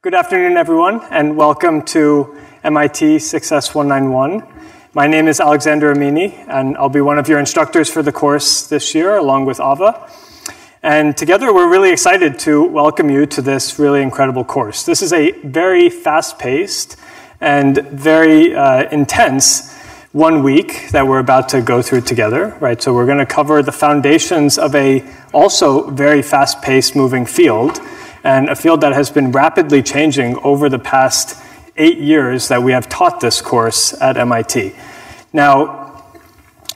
Good afternoon, everyone, and welcome to MIT Success 191. My name is Alexander Amini, and I'll be one of your instructors for the course this year, along with Ava. And together, we're really excited to welcome you to this really incredible course. This is a very fast-paced and very intense 1 week that we're about to go through together, right? So we're going to cover the foundations of a also very fast-paced moving field, and a field that has been rapidly changing over the past 8 years that we have taught this course at MIT. Now,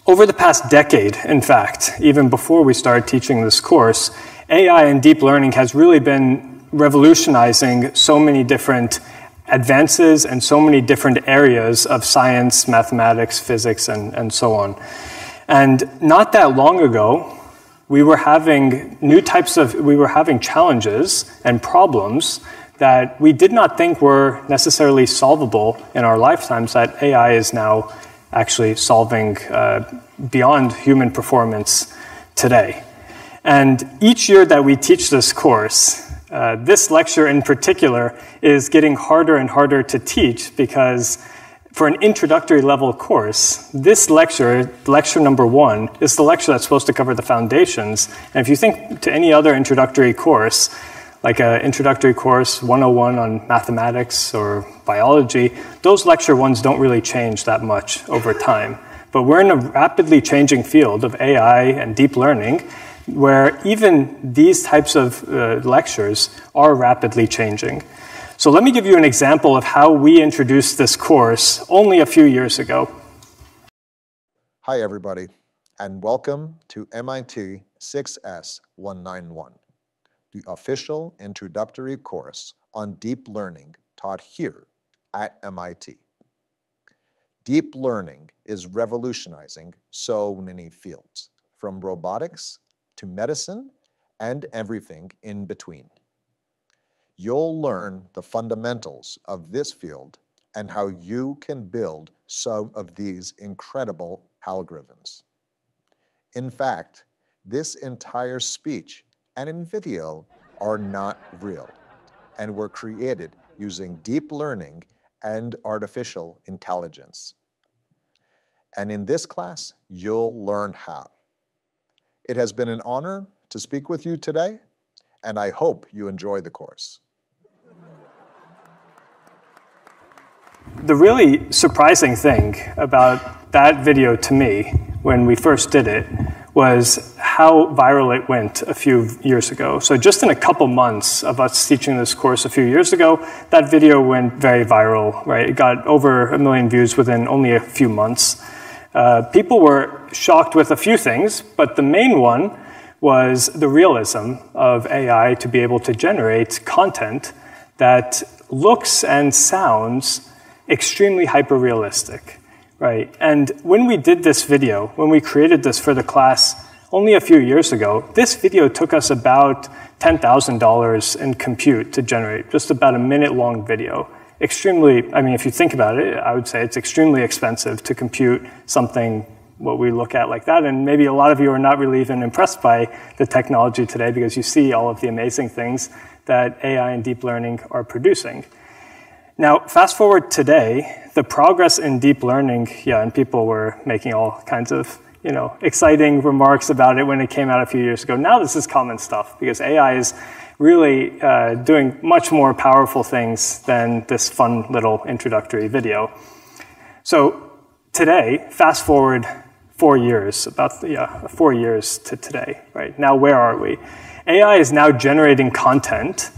over the past decade, in fact, even before we started teaching this course, AI and deep learning has really been revolutionizing so many different advances and so many different areas of science, mathematics, physics, and so on. And not that long ago, we were having challenges and problems that we did not think were necessarily solvable in our lifetimes that AI is now actually solving beyond human performance today. And each year that we teach this course, this lecture in particular is getting harder and harder to teach because for an introductory level course, this lecture number 1, is the lecture that's supposed to cover the foundations. And if you think to any other introductory course, like an introductory course 101 on mathematics or biology, those lecture ones don't really change that much over time. But we're in a rapidly changing field of AI and deep learning where even these types of lectures are rapidly changing. So let me give you an example of how we introduced this course only a few years ago. Hi, everybody, and welcome to MIT 6S 191, the official introductory course on deep learning taught here at MIT. Deep learning is revolutionizing so many fields, from robotics to medicine and everything in between. You'll learn the fundamentals of this field and how you can build some of these incredible algorithms. In fact, this entire speech and in video are not real and were created using deep learning and artificial intelligence. And in this class, you'll learn how. It has been an honor to speak with you today, and I hope you enjoy the course. The really surprising thing about that video to me when we first did it was how viral it went a few years ago. So just in a couple months of us teaching this course a few years ago, that video went very viral, right? It got over 1 million views within only a few months. People were shocked with a few things, but the main one was the realism of AI to be able to generate content that looks and sounds extremely hyper-realistic, right? And when we did this video, when we created this for the class only a few years ago, this video took us about $10,000 in compute to generate, just about a minute-long video. Extremely, I mean, if you think about it, I would say it's extremely expensive to compute something what we look at like that, and maybe a lot of you are not really even impressed by the technology today because you see all of the amazing things that AI and deep learning are producing. Now, fast forward today, the progress in deep learning, and people were making all kinds of, exciting remarks about it when it came out a few years ago. Now this is common stuff because AI is really doing much more powerful things than this fun little introductory video. So today, fast forward 4 years, about 4 years to today, right? Now where are we? AI is now generating content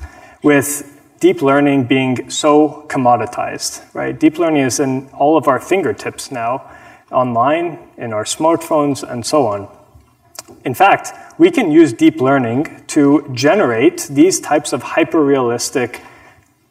with deep learning being so commoditized, right? Deep learning is in all of our fingertips now, online, in our smartphones, and so on. In fact, we can use deep learning to generate these types of hyper-realistic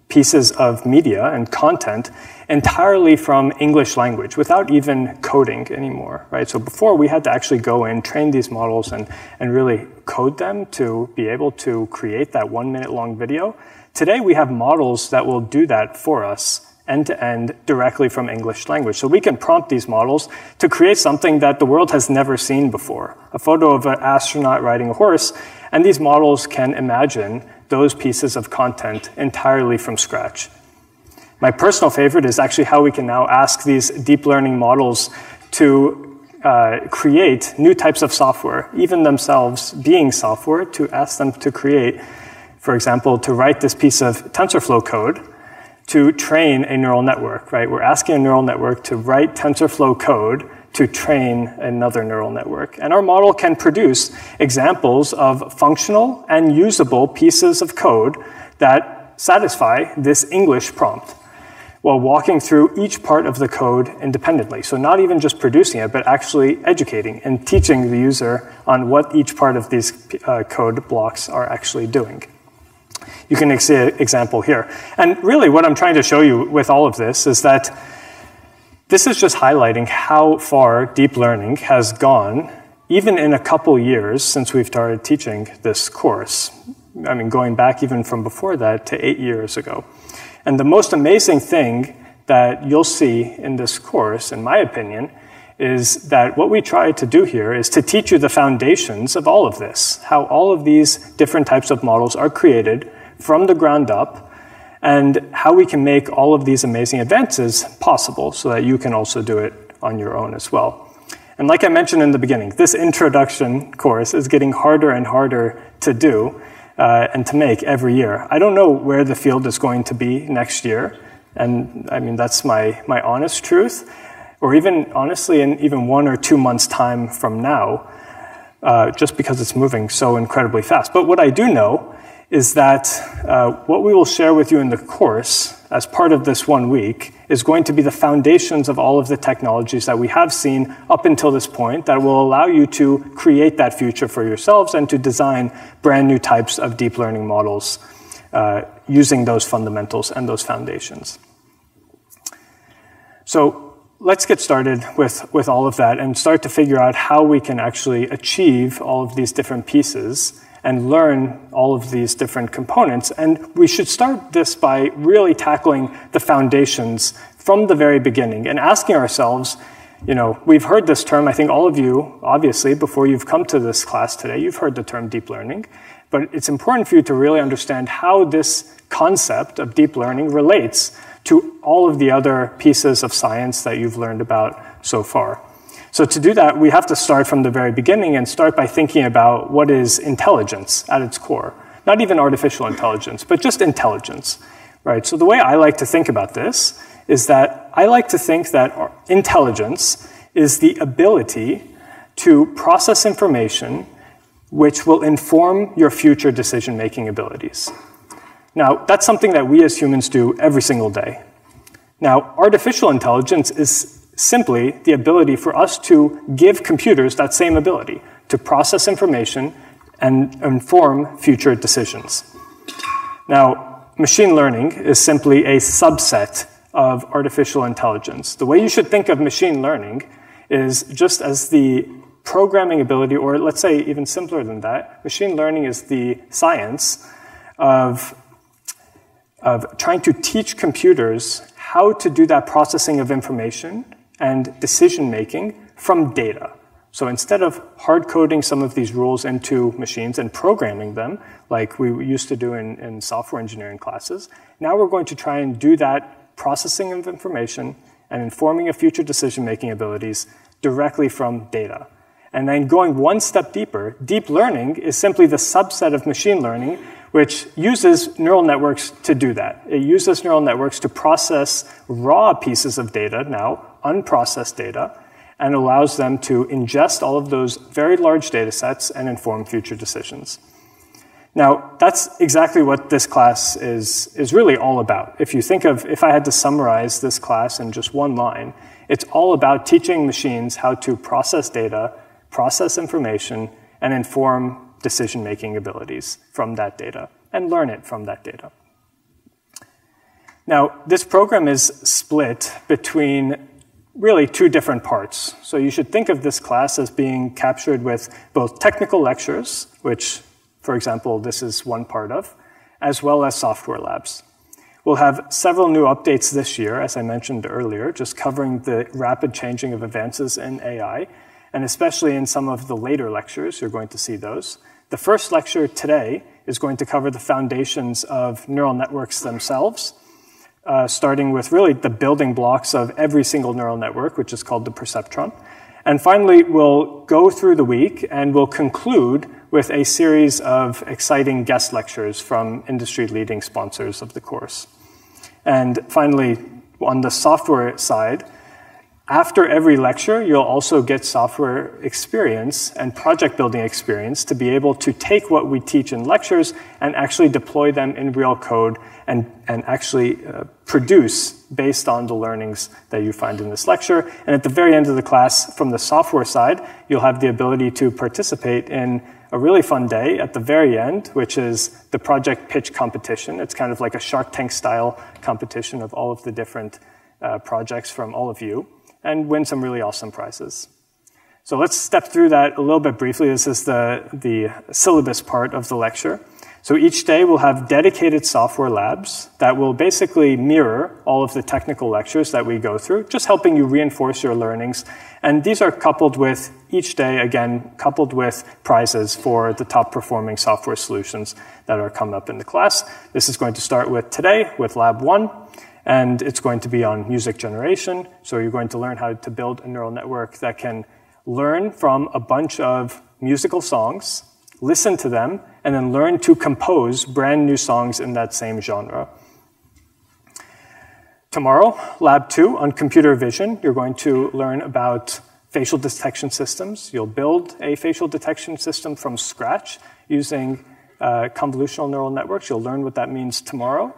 pieces of media and content entirely from English language without even coding anymore, right? So before we had to actually go in, train these models and really code them to be able to create that 1 minute long video. Today we have models that will do that for us end-to-end directly from English language. So we can prompt these models to create something that the world has never seen before, a photo of an astronaut riding a horse, and these models can imagine those pieces of content entirely from scratch. My personal favorite is actually how we can now ask these deep learning models to create new types of software, even themselves being software, to ask them to create, for example, to write this piece of TensorFlow code to train a neural network, right? We're asking a neural network to write TensorFlow code to train another neural network. And our model can produce examples of functional and usable pieces of code that satisfy this English prompt, while walking through each part of the code independently. So not even just producing it, but actually educating and teaching the user on what each part of these code blocks are actually doing. You can see an example here. And really what I'm trying to show you with all of this is that this is just highlighting how far deep learning has gone, even in a couple years since we've started teaching this course. I mean, going back even from before that to 8 years ago. And the most amazing thing that you'll see in this course, in my opinion, is that what we try to do here is to teach you the foundations of all of this, how all of these different types of models are created from the ground up, and how we can make all of these amazing advances possible so that you can also do it on your own as well. And like I mentioned in the beginning, this introduction course is getting harder and harder to do and to make every year. I don't know where the field is going to be next year, and I mean, that's my honest truth, or even honestly in even 1 or 2 months' time from now, just because it's moving so incredibly fast. But what I do know is that what we will share with you in the course as part of this 1 week is going to be the foundations of all of the technologies that we have seen up until this point that will allow you to create that future for yourselves and to design brand new types of deep learning models using those fundamentals and those foundations. So let's get started with all of that and start to figure out how we can actually achieve all of these different pieces and learn all of these different components. And we should start this by really tackling the foundations from the very beginning and asking ourselves, you know, we've heard this term, I think all of you, obviously, before you've come to this class today, you've heard the term deep learning, but it's important for you to really understand how this concept of deep learning relates to all of the other pieces of science that you've learned about so far. So to do that, we have to start from the very beginning and start by thinking about what is intelligence at its core. Not even artificial intelligence, but just intelligence, right? So the way I like to think about this is that I like to think that intelligence is the ability to process information which will inform your future decision-making abilities. Now, that's something that we as humans do every single day. Now, artificial intelligence is simply the ability for us to give computers that same ability to process information and inform future decisions. Now, machine learning is simply a subset of artificial intelligence. The way you should think of machine learning is just as the programming ability, or let's say even simpler than that, machine learning is the science of trying to teach computers how to do that processing of information and decision-making from data. So instead of hard-coding some of these rules into machines and programming them, like we used to do in software engineering classes, now we're going to try and do that processing of information and informing of future decision-making abilities directly from data. And then going one step deeper, deep learning is simply the subset of machine learning which uses neural networks to do that. It uses neural networks to process raw pieces of data, now unprocessed data, and allows them to ingest all of those very large data sets and inform future decisions. Now, that's exactly what this class is really all about. If you think of, if I had to summarize this class in just one line, it's all about teaching machines how to process data, process information, and inform decision-making abilities from that data, and learn it from that data. Now, this program is split between really 2 different parts. So you should think of this class as being captured with both technical lectures, which, for example, this is one part of, as well as software labs. We'll have several new updates this year, as I mentioned earlier, just covering the rapid changing of advances in AI, and especially in some of the later lectures, you're going to see those. The first lecture today is going to cover the foundations of neural networks themselves, starting with really the building blocks of every single neural network, which is called the perceptron. And finally, we'll go through the week and we'll conclude with a series of exciting guest lectures from industry-leading sponsors of the course. And finally, on the software side, after every lecture, you'll also get software experience and project building experience to be able to take what we teach in lectures and actually deploy them in real code and actually produce based on the learnings that you find in this lecture. And at the very end of the class, from the software side, you'll have the ability to participate in a really fun day at the very end, which is the project pitch competition. It's kind of like a Shark Tank style competition of all of the different projects from all of you, and win some really awesome prizes. So let's step through that a little bit briefly. This is the syllabus part of the lecture. So each day we'll have dedicated software labs that will basically mirror all of the technical lectures that we go through, just helping you reinforce your learnings. And these are coupled with, each day, again, coupled with prizes for the top performing software solutions that are coming up in the class. This is going to start with today, with Lab 1. And it's going to be on music generation. So you're going to learn how to build a neural network that can learn from a bunch of musical songs, listen to them, and then learn to compose brand new songs in that same genre. Tomorrow, Lab 2 on computer vision, you're going to learn about facial detection systems. You'll build a facial detection system from scratch using convolutional neural networks. You'll learn what that means tomorrow.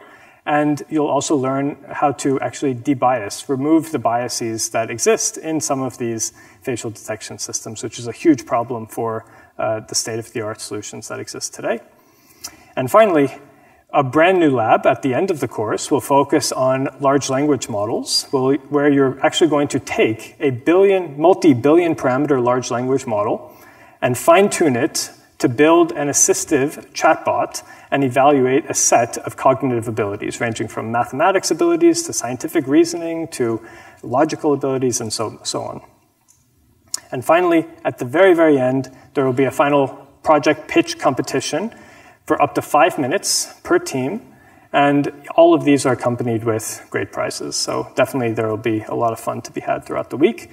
And you'll also learn how to actually debias, remove the biases that exist in some of these facial detection systems, which is a huge problem for the state-of-the-art solutions that exist today. And finally, a brand new lab at the end of the course will focus on large language models, where you're actually going to take a multi-billion parameter large language model and fine-tune it to build an assistive chatbot and evaluate a set of cognitive abilities, ranging from mathematics abilities to scientific reasoning to logical abilities and so on. And finally, at the very, very end, there will be a final project pitch competition for up to 5 minutes per team. And all of these are accompanied with great prizes. So definitely there will be a lot of fun to be had throughout the week.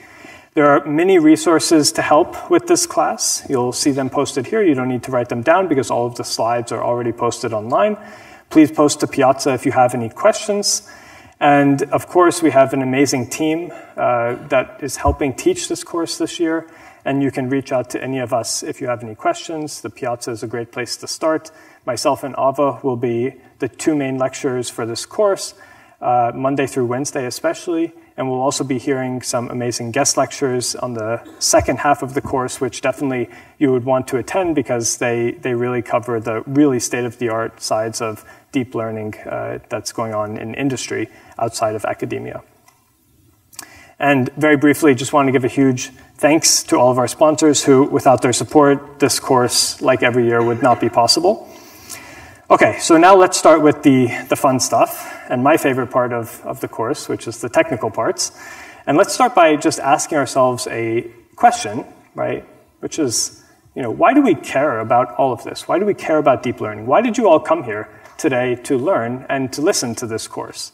There are many resources to help with this class. You'll see them posted here. You don't need to write them down because all of the slides are already posted online. Please post to Piazza if you have any questions. And of course, we have an amazing team that is helping teach this course this year. And you can reach out to any of us if you have any questions. The Piazza is a great place to start. Myself and Ava will be the 2 main lecturers for this course, Monday through Wednesday especially. And we'll also be hearing some amazing guest lectures on the second half of the course, which definitely you would want to attend because they really cover the really state-of-the-art sides of deep learning that's going on in industry outside of academia. And very briefly, just want to give a huge thanks to all of our sponsors who, without their support, this course, like every year, would not be possible. Okay, so now let's start with the fun stuff and my favorite part of the course, which is the technical parts. And let's start by just asking ourselves a question, right? Which is, why do we care about all of this? Why do we care about deep learning? Why did you all come here today to learn and to listen to this course?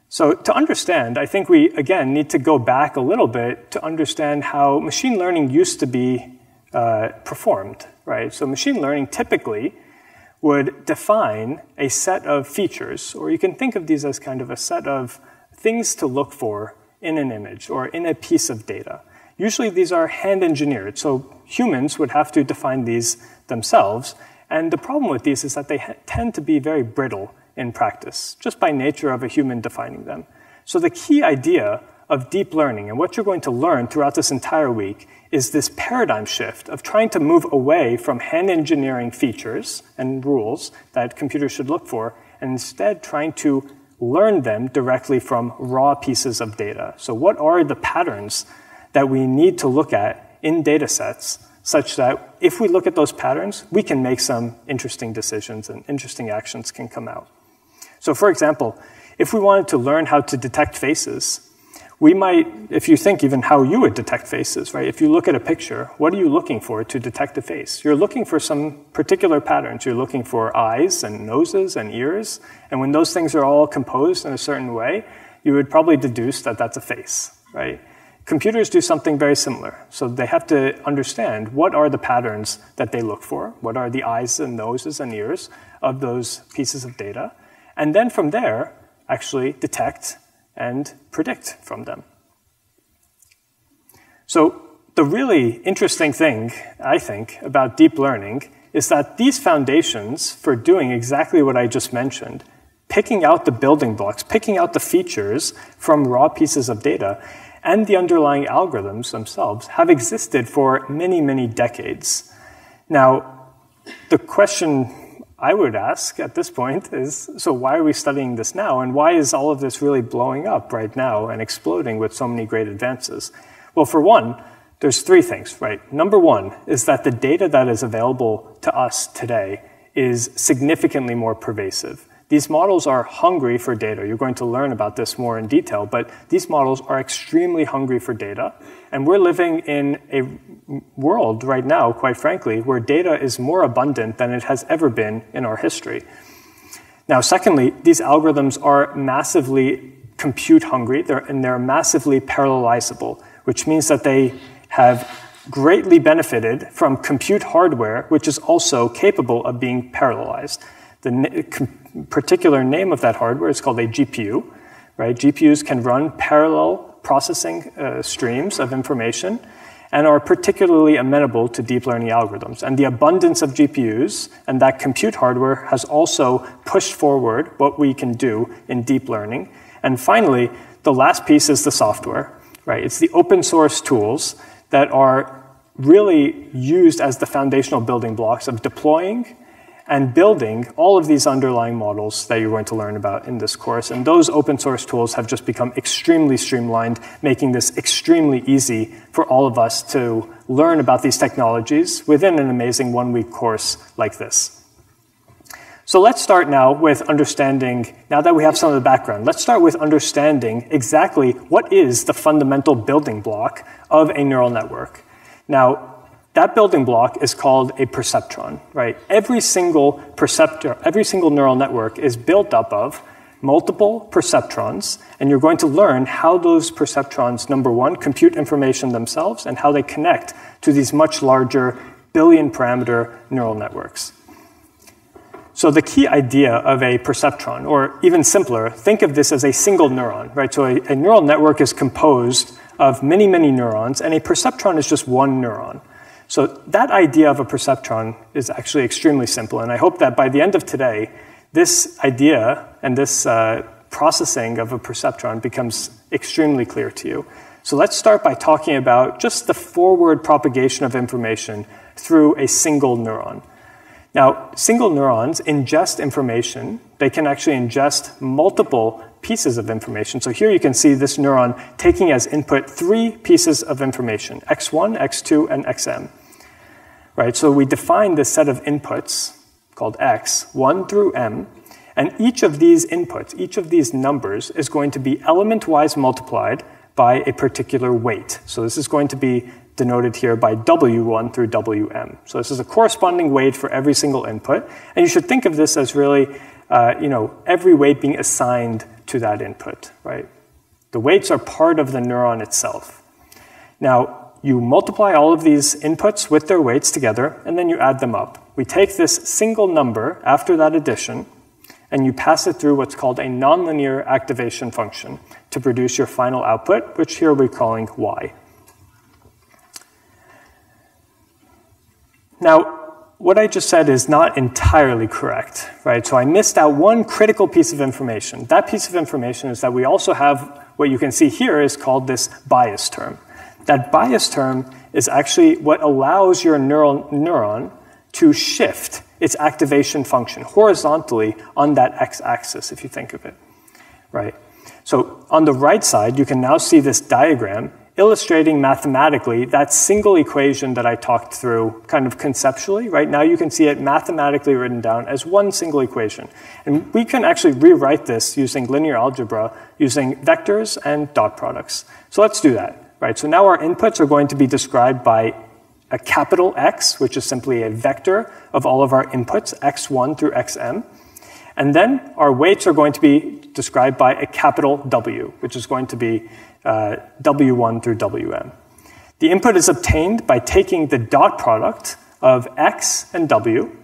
So to understand, I think we, again, need to go back a little bit to understand how machine learning used to be performed, right? So machine learning typically would define a set of features, or you can think of these as kind of a set of things to look for in an image or in a piece of data. Usually these are hand engineered, so humans would have to define these themselves. And the problem with these is that they tend to be very brittle in practice, just by nature of a human defining them. So the key idea of deep learning and what you're going to learn throughout this entire week is this paradigm shift of trying to move away from hand engineering features and rules that computers should look for, and instead trying to learn them directly from raw pieces of data. So what are the patterns that we need to look at in data sets such that if we look at those patterns, we can make some interesting decisions and interesting actions can come out. So for example, if we wanted to learn how to detect faces, We might, if you think even how you would detect faces, right? If you look at a picture, what are you looking for to detect a face? You're looking for some particular patterns. You're looking for eyes and noses and ears. And when those things are all composed in a certain way, you would probably deduce that that's a face, right? Computers do something very similar. So they have to understand what are the patterns that they look for, what are the eyes and noses and ears of those pieces of data, and then from there, actually detect and predict from them. So the really interesting thing, I think, about deep learning is that these foundations for doing exactly what I just mentioned, picking out the building blocks, picking out the features from raw pieces of data, and the underlying algorithms themselves have existed for many, many decades. Now, the question I would ask at this point is, so why are we studying this now? And why is all of this really blowing up right now and exploding with so many great advances? Well, for one, there's three things, right? Number one is that the data that is available to us today is significantly more pervasive. These models are hungry for data. You're going to learn about this more in detail, but these models are extremely hungry for data. And we're living in a world right now, quite frankly, where data is more abundant than it has ever been in our history. Now, secondly, these algorithms are massively compute hungry, and they're massively parallelizable, which means that they have greatly benefited from compute hardware, which is also capable of being parallelized. The particular name of that hardware is called a GPU, right? GPUs can run parallel processing streams of information and are particularly amenable to deep learning algorithms. And the abundance of GPUs and that compute hardware has also pushed forward what we can do in deep learning. And finally, the last piece is the software, right? It's the open source tools that are really used as the foundational building blocks of deploying and building all of these underlying models that you're going to learn about in this course. And those open source tools have just become extremely streamlined, making this extremely easy for all of us to learn about these technologies within an amazing one-week course like this. So let's start now with understanding, now that we have some of the background, let's start with understanding exactly what is the fundamental building block of a neural network. Now, that building block is called a perceptron, right? Every single neural network is built up of multiple perceptrons, and you're going to learn how those perceptrons, number one, compute information themselves, and how they connect to these much larger billion-parameter neural networks. So the key idea of a perceptron, or even simpler, think of this as a single neuron, right? So a neural network is composed of many, many neurons, and a perceptron is just one neuron. So that idea of a perceptron is actually extremely simple, and I hope that by the end of today, this idea and this processing of a perceptron becomes extremely clear to you. So let's start by talking about just the forward propagation of information through a single neuron. Now, single neurons ingest information. They can actually ingest multiple pieces of information. So here you can see this neuron taking as input 3 pieces of information, x1, x2, and xm. Right, so we define this set of inputs called x, 1 through m, and each of these inputs, each of these numbers is going to be element-wise multiplied by a particular weight. So this is going to be denoted here by w1 through wm. So this is a corresponding weight for every single input, and you should think of this as really, every weight being assigned to that input, right? The weights are part of the neuron itself. Now, you multiply all of these inputs with their weights together, and then you add them up. We take this single number after that addition, and you pass it through what's called a nonlinear activation function to produce your final output, which here we're calling y. Now, what I just said is not entirely correct, right? So I missed out one critical piece of information. That piece of information is that we also have what you can see here is called this bias term. That bias term is actually what allows your neuron to shift its activation function horizontally on that x-axis, if you think of it, right? So on the right side, you can now see this diagram illustrating mathematically that single equation that I talked through kind of conceptually. Right now you can see it mathematically written down as one single equation. And we can actually rewrite this using linear algebra, using vectors and dot products. So let's do that. Right? So now our inputs are going to be described by a capital X, which is simply a vector of all of our inputs, x1 through xm. And then our weights are going to be described by a capital W, which is going to be W1 through Wm. The input is obtained by taking the dot product of x and w,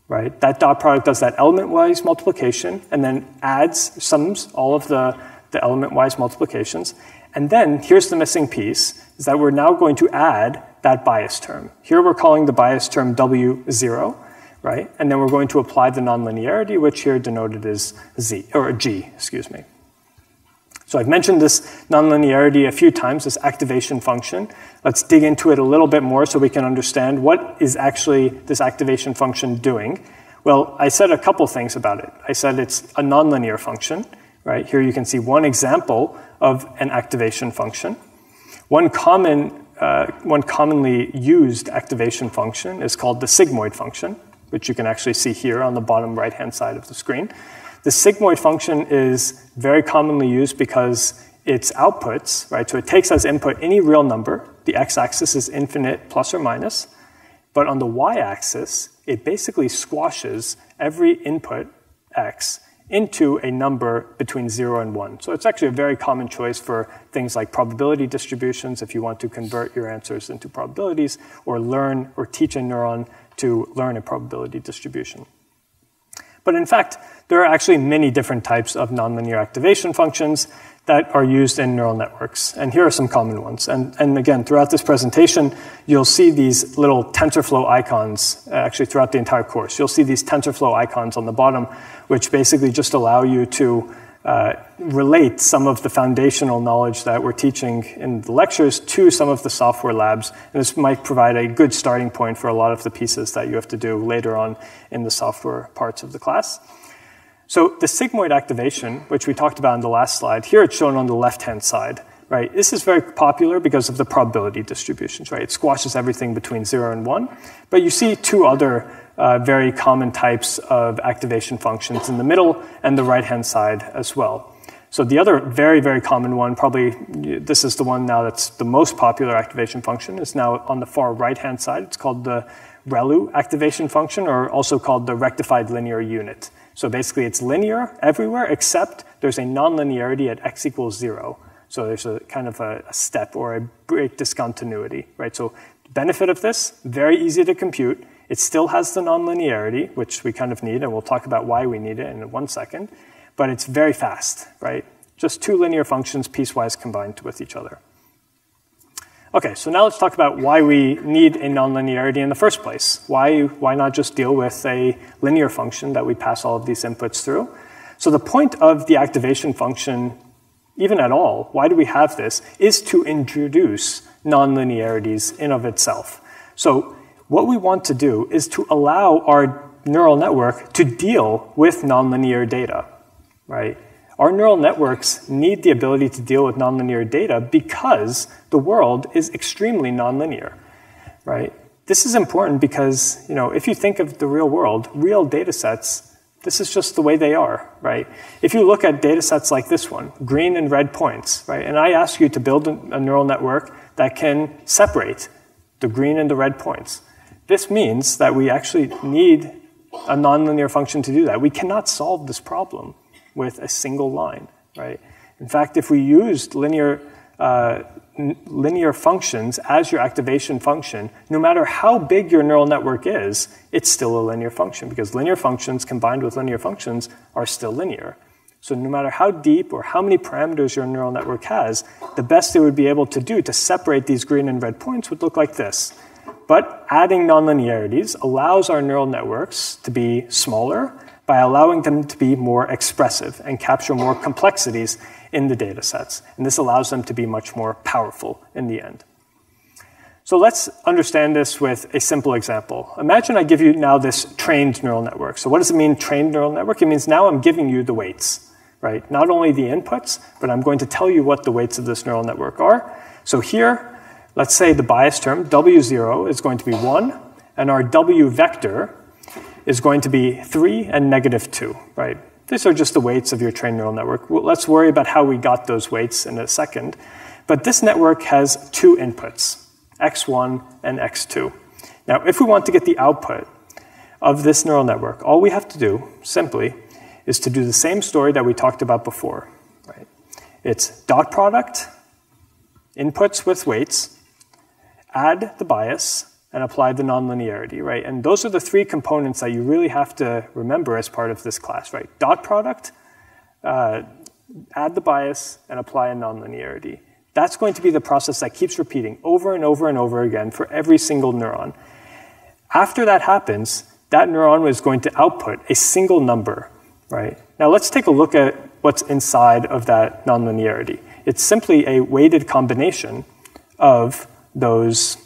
right? That dot product does that element-wise multiplication and then sums all of the element-wise multiplications. And then here's the missing piece, is that we're now going to add that bias term. Here we're calling the bias term W0, right? And then we're going to apply the nonlinearity, which here denoted as G, excuse me. So I've mentioned this nonlinearity a few times, this activation function. Let's dig into it a little bit more so we can understand what is actually this activation function doing. Well, I said a couple things about it. I said it's a nonlinear function, right? Here you can see one example of an activation function. One commonly used activation function is called the sigmoid function, which you can actually see here on the bottom right-hand side of the screen. The sigmoid function is very commonly used because its outputs, right, so it takes as input any real number. The x-axis is infinite plus or minus. But on the y-axis, it basically squashes every input x into a number between 0 and 1. So it's actually a very common choice for things like probability distributions if you want to convert your answers into probabilities or learn or teach a neuron to learn a probability distribution. But in fact, there are actually many different types of nonlinear activation functions that are used in neural networks. And here are some common ones. And again, throughout this presentation, you'll see these little TensorFlow icons, actually throughout the entire course. You'll see these TensorFlow icons on the bottom, which basically just allow you to relate some of the foundational knowledge that we're teaching in the lectures to some of the software labs. And this might provide a good starting point for a lot of the pieces that you have to do later on in the software parts of the class. So the sigmoid activation, which we talked about in the last slide, here it's shown on the left-hand side, right? This is very popular because of the probability distributions, right? It squashes everything between 0 and 1. But you see two other very common types of activation functions in the middle and the right-hand side as well. So the other very, very common one, probably this is the one now that's the most popular activation function, is now on the far right-hand side. It's called the ReLU activation function, or also called the rectified linear unit. So basically it's linear everywhere except there's a nonlinearity at x equals 0. So there's a kind of a step or a break discontinuity, right? So the benefit of this, very easy to compute. It still has the nonlinearity, which we kind of need, and we'll talk about why we need it in 1 second. But it's very fast, right? Just two linear functions piecewise combined with each other. Okay, so now let's talk about why we need a nonlinearity in the first place. Why not just deal with a linear function that we pass all of these inputs through? So the point of the activation function, even at all, why do we have this, is to introduce nonlinearities in of itself. So what we want to do is to allow our neural network to deal with nonlinear data, right? Our neural networks need the ability to deal with nonlinear data because the world is extremely nonlinear, right? This is important because, if you think of the real world, real data sets, this is just the way they are, right? If you look at data sets like this one, green and red points, right? And I ask you to build a neural network that can separate the green and the red points. This means that we actually need a nonlinear function to do that. We cannot solve this problem with a single line, right? In fact, if we used linear functions as your activation function, no matter how big your neural network is, it's still a linear function because linear functions combined with linear functions are still linear. So no matter how deep or how many parameters your neural network has, the best it would be able to do to separate these green and red points would look like this. But adding nonlinearities allows our neural networks to be smaller by allowing them to be more expressive and capture more complexities in the data sets. And this allows them to be much more powerful in the end. So let's understand this with a simple example. Imagine I give you now this trained neural network. So what does it mean, trained neural network? It means now I'm giving you the weights, right? Not only the inputs, but I'm going to tell you what the weights of this neural network are. So here, let's say the bias term, W0, is going to be 1, and our W vector is going to be 3 and -2, right? These are just the weights of your trained neural network. Well, let's worry about how we got those weights in a second. But this network has two inputs, x1 and x2. Now, if we want to get the output of this neural network, all we have to do, simply, is to do the same story that we talked about before, right? It's dot product, inputs with weights, add the bias, and apply the nonlinearity, right? And those are the three components that you really have to remember as part of this class, right? Dot product, add the bias, and apply a nonlinearity. That's going to be the process that keeps repeating over and over and over again for every single neuron. After that happens, that neuron is going to output a single number, right? Now let's take a look at what's inside of that nonlinearity. It's simply a weighted combination of those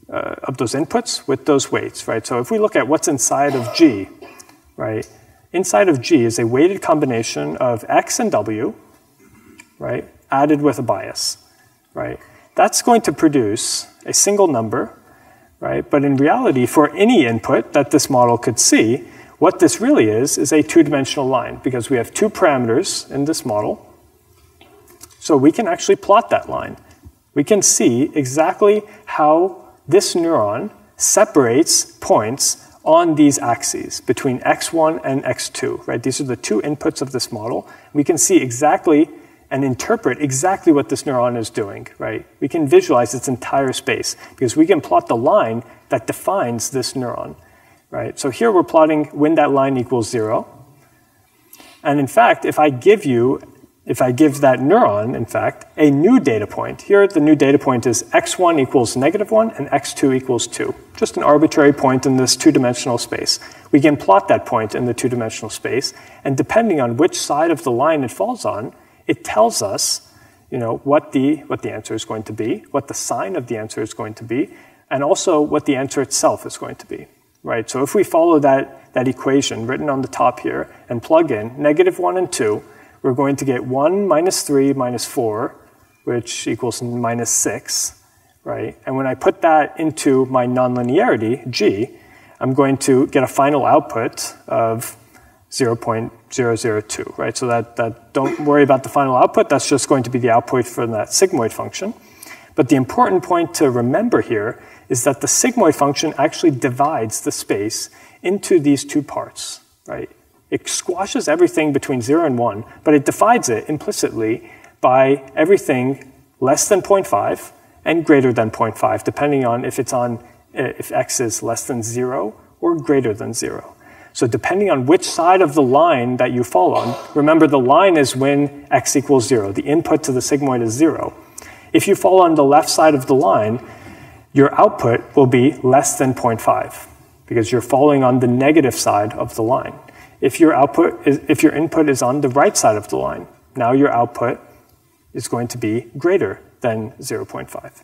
inputs with those weights, right? So if we look at what's inside of G, right? Inside of G is a weighted combination of X and W, right? Added with a bias, right? That's going to produce a single number, right? But in reality, for any input that this model could see, what this really is a two-dimensional line, because we have two parameters in this model. So we can actually plot that line. We can see exactly how this neuron separates points on these axes between x1 and x2, right? These are the two inputs of this model. We can see exactly and interpret exactly what this neuron is doing, right? We can visualize its entire space because we can plot the line that defines this neuron, right? So here we're plotting when that line equals 0. And in fact, if I give that neuron, in fact, a new data point, here the new data point is x1 equals -1 and x2 equals 2. Just an arbitrary point in this two-dimensional space. We can plot that point in the two-dimensional space, and depending on which side of the line it falls on, it tells us, what the answer is going to be, what the sign of the answer is going to be, and also what the answer itself is going to be, right? So if we follow that equation written on the top here and plug in -1 and 2, we're going to get 1 minus 3 minus 4, which equals minus 6, right? And when I put that into my nonlinearity, G, I'm going to get a final output of 0.002, right? So that don't worry about the final output. That's just going to be the output for that sigmoid function. But the important point to remember here is that the sigmoid function actually divides the space into these two parts, right? It squashes everything between 0 and 1, but it divides it implicitly by everything less than 0.5 and greater than 0.5, depending on if x is less than 0 or greater than 0. So depending on which side of the line that you fall on, remember the line is when x equals 0. The input to the sigmoid is 0. If you fall on the left side of the line, your output will be less than 0.5 because you're falling on the negative side of the line. If your input is on the right side of the line, now your output is going to be greater than 0.5,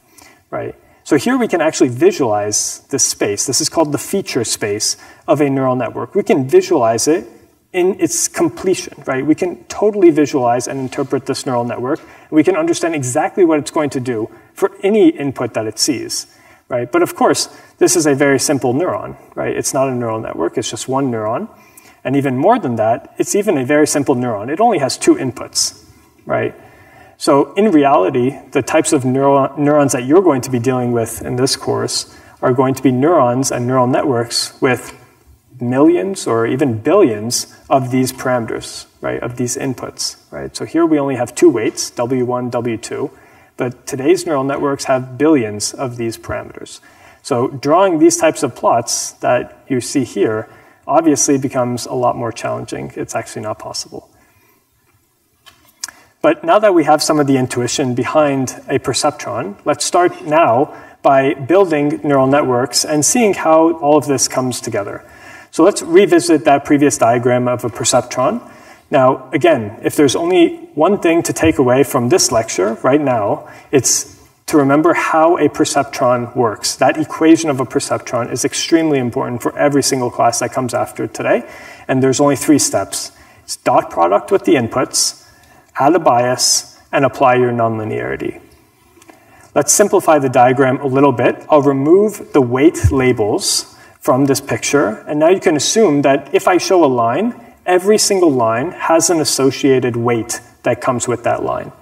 right? So here we can actually visualize this space. This is called the feature space of a neural network. We can visualize it in its completion, right? We can totally visualize and interpret this neural network. We can understand exactly what it's going to do for any input that it sees, right? But of course, this is a very simple neuron, right? It's not a neural network. It's just one neuron. And even more than that, it's even a very simple neuron. It only has two inputs, right? So in reality, the types of neurons that you're going to be dealing with in this course are going to be neurons and neural networks with millions or even billions of these parameters, right, of these inputs, right? So here we only have two weights, W1, W2, but today's neural networks have billions of these parameters. So drawing these types of plots that you see here obviously becomes a lot more challenging. It's actually not possible. But now that we have some of the intuition behind a perceptron, let's start now by building neural networks and seeing how all of this comes together. So let's revisit that previous diagram of a perceptron. Now, again, if there's only one thing to take away from this lecture right now, it's to remember how a perceptron works. That equation of a perceptron is extremely important for every single class that comes after today. And there's only 3 steps. It's dot product with the inputs, add a bias, and apply your nonlinearity. Let's simplify the diagram a little bit. I'll remove the weight labels from this picture, and now you can assume that if I show a line, every single line has an associated weight that comes with that line.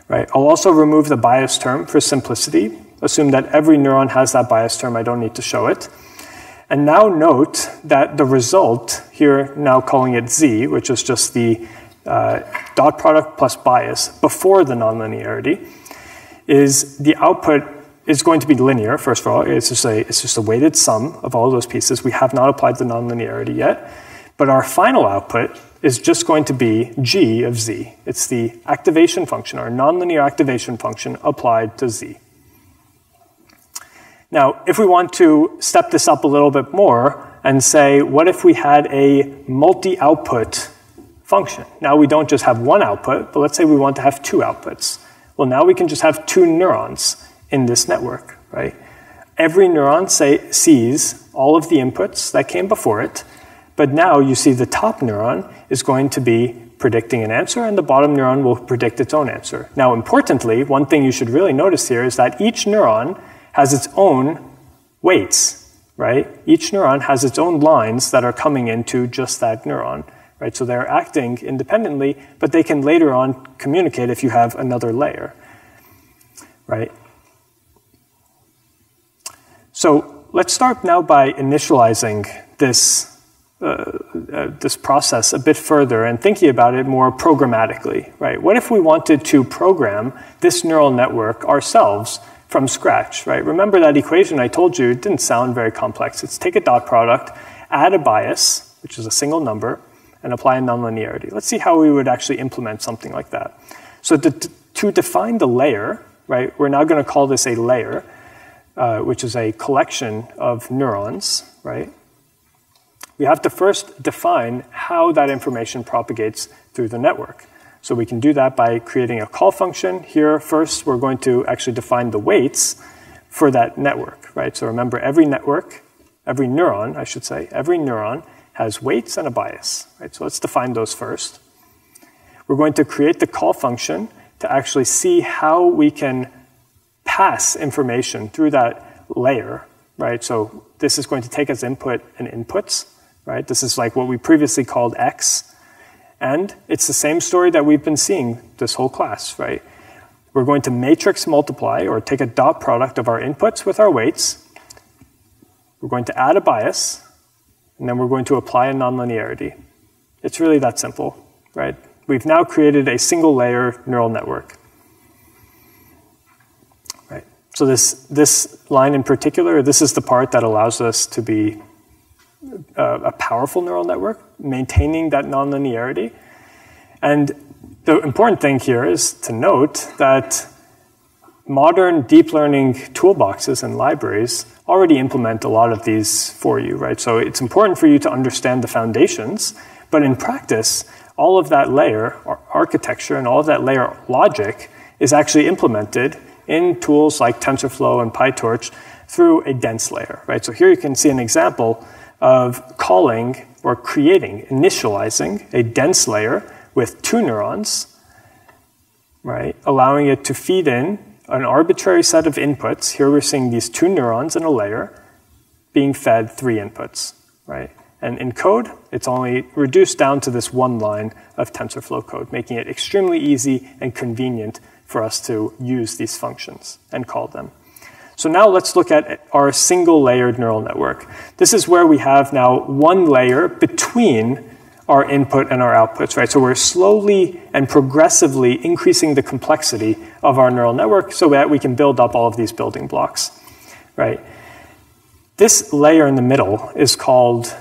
Right? I'll also remove the bias term for simplicity. Assume that every neuron has that bias term. I don't need to show it. And now note that the result here, now calling it Z, which is just the dot product plus bias before the nonlinearity, is the output is going to be linear, first of all. It's just a weighted sum of all of those pieces. We have not applied the nonlinearity yet. But our final output is just going to be G of Z. It's the activation function, our nonlinear activation function applied to Z. Now, if we want to step this up a little bit more and say, what if we had a multi-output function? Now we don't just have one output, but let's say we want to have two outputs. Well, now we can just have two neurons in this network, right? Every neuron sees all of the inputs that came before it, but now you see the top neuron is going to be predicting an answer, and the bottom neuron will predict its own answer. Now, importantly, one thing you should really notice here is that each neuron has its own weights, right? Each neuron has its own lines that are coming into just that neuron, right? So they're acting independently, but they can later on communicate if you have another layer, right? So let's start now by initializing this process a bit further and thinking about it more programmatically, right? What if we wanted to program this neural network ourselves from scratch, right? Remember that equation I told you, it didn't sound very complex. It's take a dot product, add a bias, which is a single number, and apply a nonlinearity. Let's see how we would actually implement something like that. So to define the layer, right, we're now going to call this a layer, which is a collection of neurons, right? We have to first define how that information propagates through the network. So we can do that by creating a call function. Here, first, we're going to actually define the weights for that network, right? So remember, every neuron, I should say, every neuron has weights and a bias, right? So let's define those first. We're going to create the call function to actually see how we can pass information through that layer, right? So this is going to take as input and inputs, right? This is like what we previously called X. And it's the same story that we've been seeing this whole class, right? We're going to matrix multiply or take a dot product of our inputs with our weights. We're going to add a bias, and then we're going to apply a nonlinearity. It's really that simple, right? We've now created a single layer neural network. Right. So this line in particular, this is the part that allows us to be a powerful neural network, maintaining that nonlinearity. And the important thing here is to note that modern deep learning toolboxes and libraries already implement a lot of these for you, right? So it's important for you to understand the foundations, but in practice, all of that layer architecture and all of that layer logic is actually implemented in tools like TensorFlow and PyTorch through a dense layer, right? So here you can see an example of calling or creating, initializing a dense layer with two neurons, right? Allowing it to feed in an arbitrary set of inputs. Here we're seeing these two neurons in a layer being fed three inputs, right? And in code, it's only reduced down to this one line of TensorFlow code, making it extremely easy and convenient for us to use these functions and call them. So now let's look at our single layered neural network. This is where we have now one layer between our input and our outputs, right? So we're slowly and progressively increasing the complexity of our neural network so that we can build up all of these building blocks, right? This layer in the middle is called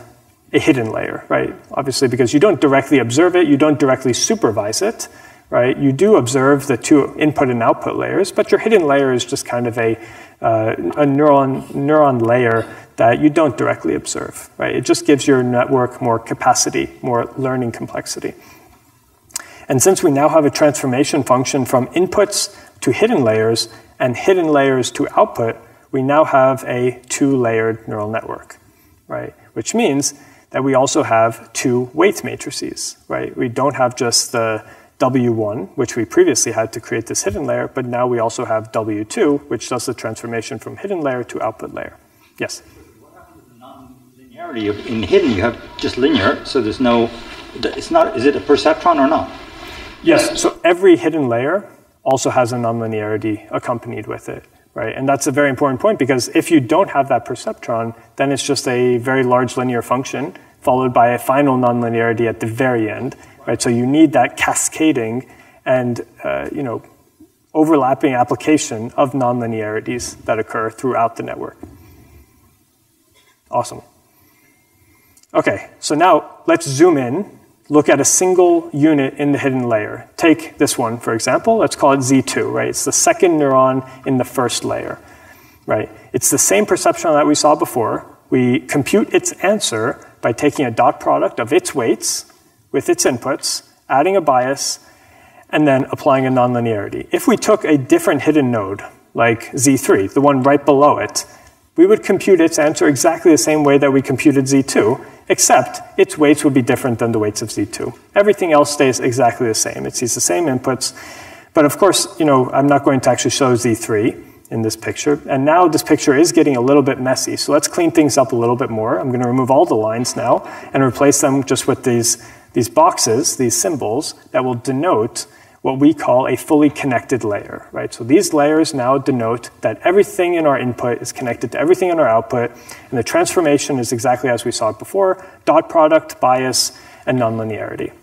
a hidden layer, right? Obviously, because you don't directly observe it, you don't directly supervise it, right? You do observe the two input and output layers, but your hidden layer is just kind of a neuron layer that you don't directly observe, right? It just gives your network more capacity, more learning complexity. And since we now have a transformation function from inputs to hidden layers and hidden layers to output, we now have a two-layered neural network, right? Which means that we also have two weight matrices, right? We don't have just the W1, which we previously had to create this hidden layer, but now we also have W2, which does the transformation from hidden layer to output layer. Yes? What happens with the non-linearity? In hidden, you have just linear, so there's no, it's not, is it a perceptron or not? Yes, so every hidden layer also has a nonlinearity accompanied with it, right? And that's a very important point, because if you don't have that perceptron, then it's just a very large linear function followed by a final nonlinearity at the very end, right? So you need that cascading and overlapping application of nonlinearities that occur throughout the network. Awesome. Okay, so now let's zoom in, look at a single unit in the hidden layer. Take this one, for example. Let's call it Z2, right? It's the second neuron in the first layer, right? It's the same perceptron that we saw before. We compute its answer by taking a dot product of its weights with its inputs, adding a bias, and then applying a nonlinearity. If we took a different hidden node, like Z3, the one right below it, we would compute its answer exactly the same way that we computed Z2, except its weights would be different than the weights of Z2. Everything else stays exactly the same. It sees the same inputs. But of course, I'm not going to actually show Z3 in this picture. And now this picture is getting a little bit messy. So let's clean things up a little bit more. I'm going to remove all the lines now and replace them just with these boxes, these symbols that will denote what we call a fully connected layer, right? So these layers now denote that everything in our input is connected to everything in our output, and the transformation is exactly as we saw it before: dot product, bias, and nonlinearity.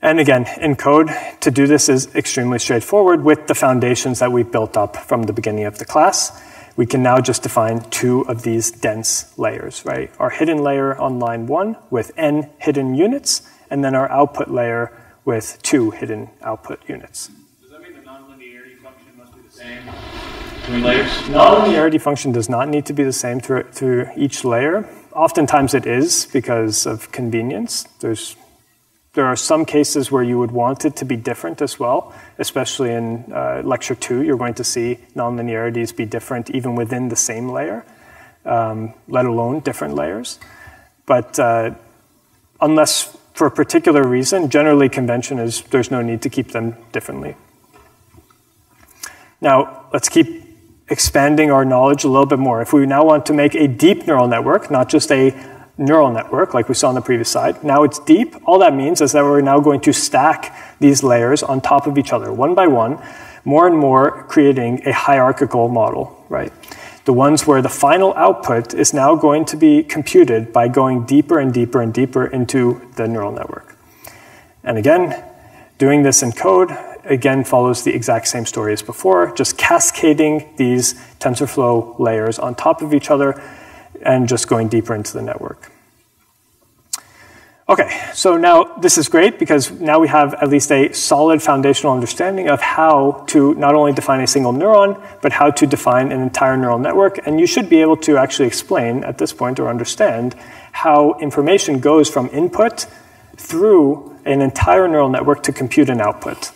And again, in code, to do this is extremely straightforward with the foundations that we've built up from the beginning of the class. We can now just define two of these dense layers, right? Our hidden layer on line 1 with n hidden units, and then our output layer with 2 hidden output units. Does that mean the nonlinearity function must be the same between layers? Nonlinearity function does not need to be the same through each layer. Oftentimes it is because of convenience. There are some cases where you would want it to be different as well, especially in lecture 2. You're going to see nonlinearities be different even within the same layer, let alone different layers. But unless for a particular reason, generally convention is there's no need to keep them differently. Now, let's keep expanding our knowledge a little bit more. If we now want to make a deep neural network, not just a neural network like we saw on the previous slide, now it's deep. All that means is that we're now going to stack these layers on top of each other, one by one, more and more creating a hierarchical model, right? The ones where the final output is now going to be computed by going deeper and deeper and deeper into the neural network. And again, doing this in code, again, follows the exact same story as before, just cascading these TensorFlow layers on top of each other and just going deeper into the network. Okay, so now this is great because now we have at least a solid foundational understanding of how to not only define a single neuron, but how to define an entire neural network. And you should be able to actually explain at this point or understand how information goes from input through an entire neural network to compute an output.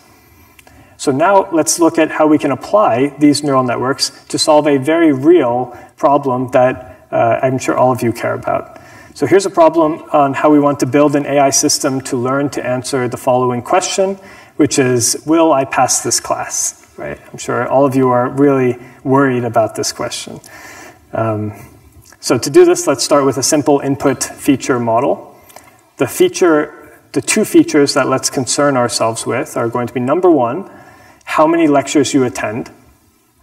So now let's look at how we can apply these neural networks to solve a very real problem that I'm sure all of you care about. So here's a problem on how we want to build an AI system to learn to answer the following question, which is, will I pass this class? Right? I'm sure all of you are really worried about this question. So to do this, let's start with a simple input feature model. The two features that let's concern ourselves with are going to be number 1, how many lectures you attend,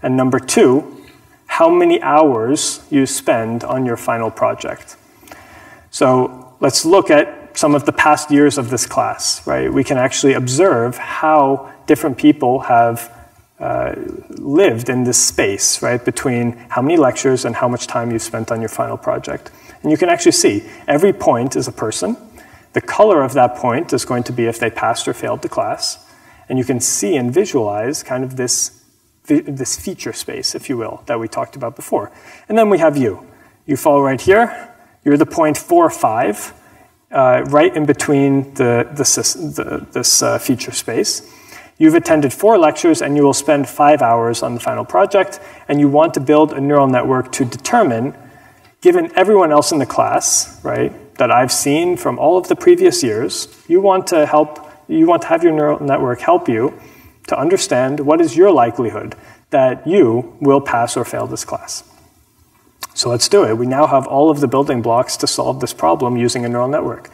and number 2, how many hours you spend on your final project. So let's look at some of the past years of this class, right? We can actually observe how different people have lived in this space, right? Between how many lectures and how much time you spent on your final project. And you can actually see every point is a person. The color of that point is going to be if they passed or failed the class. And you can see and visualize kind of this feature space, if you will, that we talked about before. And then we have you. You fall right here. You're the point 4, 5, right in between this feature space. You've attended 4 lectures and you will spend 5 hours on the final project, and you want to build a neural network to determine, given everyone else in the class, right, that I've seen from all of the previous years, you want to have your neural network help you to understand what is your likelihood that you will pass or fail this class. So let's do it. We now have all of the building blocks to solve this problem using a neural network.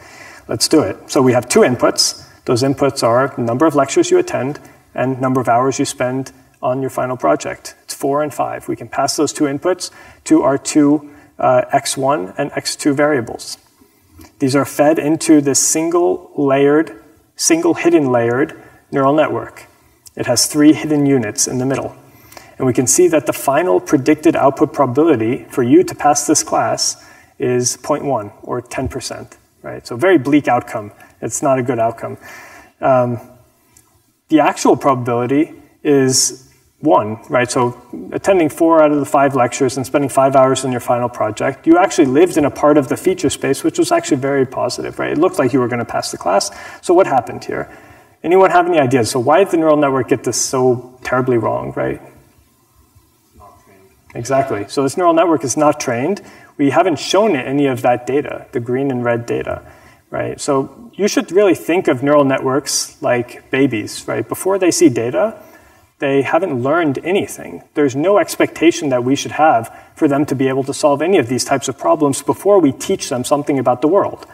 Let's do it. So we have two inputs. Those inputs are number of lectures you attend and number of hours you spend on your final project. It's 4 and 5. We can pass those two inputs to our two x1 and x2 variables. These are fed into this single hidden layered neural network. It has 3 hidden units in the middle. And we can see that the final predicted output probability for you to pass this class is 0.1 or 10%, right? So very bleak outcome. It's not a good outcome. The actual probability is 1, right? So attending 4 out of the 5 lectures and spending 5 hours on your final project, you actually lived in a part of the feature space which was actually very positive, right? It looked like you were going to pass the class. So what happened here? Anyone have any ideas? So why did the neural network get this so terribly wrong, right? Not trained. Exactly. So this neural network is not trained. We haven't shown it any of that data, the green and red data, right? So you should really think of neural networks like babies, right? Before they see data, they haven't learned anything. There's no expectation that we should have for them to be able to solve any of these types of problems before we teach them something about the world.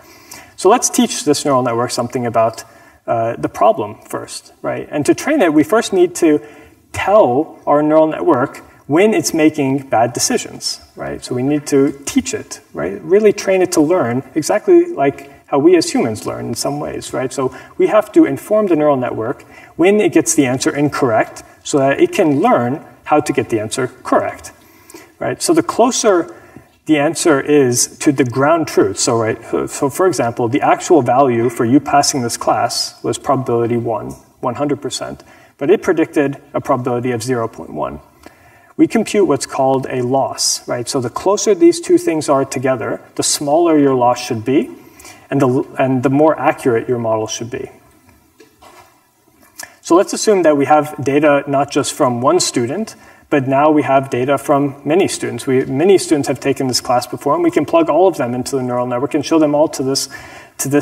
So let's teach this neural network something about the problem first, right? And to train it, we first need to tell our neural network when it's making bad decisions, right? So we need to teach it, right? Really train it to learn exactly like how we as humans learn in some ways, right? So we have to inform the neural network when it gets the answer incorrect so that it can learn how to get the answer correct, right? So the closer the answer is to the ground truth. So, right, so for example, the actual value for you passing this class was probability 100%, but it predicted a probability of 0.1. We compute what's called a loss, right? So the closer these two things are together, the smaller your loss should be, and the more accurate your model should be. So let's assume that we have data not just from one student, but now we have data from many students. Many students have taken this class before, and we can plug all of them into the neural network and show them all to this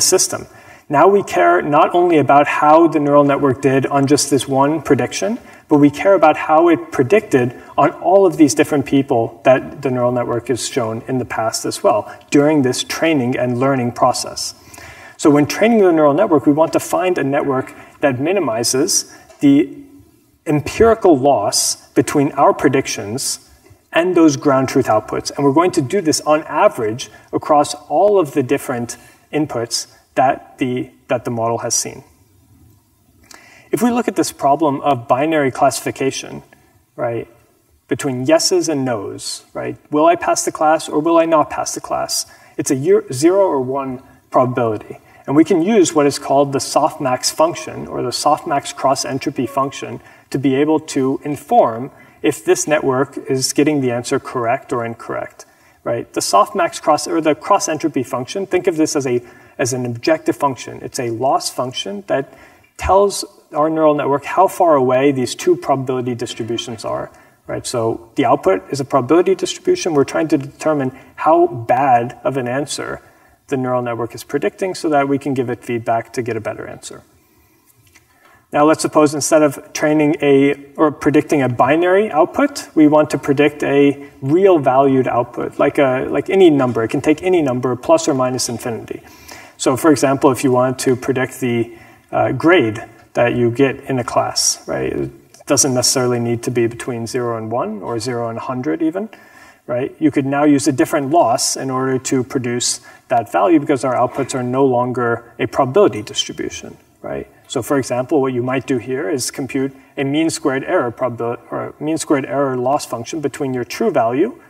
system. Now we care not only about how the neural network did on just this one prediction, but we care about how it predicted on all of these different people that the neural network has shown in the past as well, during this training and learning process. So when training the neural network, we want to find a network that minimizes the empirical loss between our predictions and those ground truth outputs. And we're going to do this on average across all of the different inputs that the model has seen. If we look at this problem of binary classification, right, between yeses and nos, right, will I pass the class or will I not pass the class? It's a 0 or 1 probability. And we can use what is called the softmax function or the softmax cross-entropy function to be able to inform if this network is getting the answer correct or incorrect, right? The softmax cross-entropy function, think of this as an objective function. It's a loss function that tells our neural network how far away these two probability distributions are, right? So the output is a probability distribution. We're trying to determine how bad of an answer the neural network is predicting so that we can give it feedback to get a better answer. Now let's suppose instead of predicting a binary output, we want to predict a real valued output, like any number. It can take any number plus or minus infinity. So for example, if you wanted to predict the grade that you get in a class, right? It doesn't necessarily need to be between 0 and 1 or 0 and 100 even, right? You could now use a different loss in order to produce that value because our outputs are no longer a probability distribution, right? So for example, what you might do here is compute a mean squared error loss function between your true value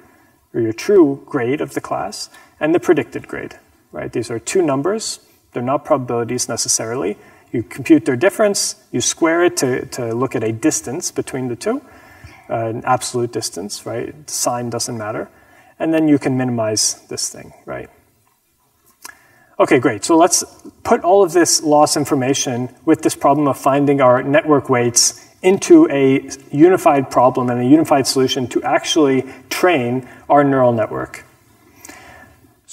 or your true grade of the class and the predicted grade, right? These are two numbers. They're not probabilities necessarily. You compute their difference, you square it to look at a distance between the two, an absolute distance, right? The sign doesn't matter. And then you can minimize this thing, right? Okay, great. So let's put all of this loss information with this problem of finding our network weights into a unified problem and a unified solution to actually train our neural network.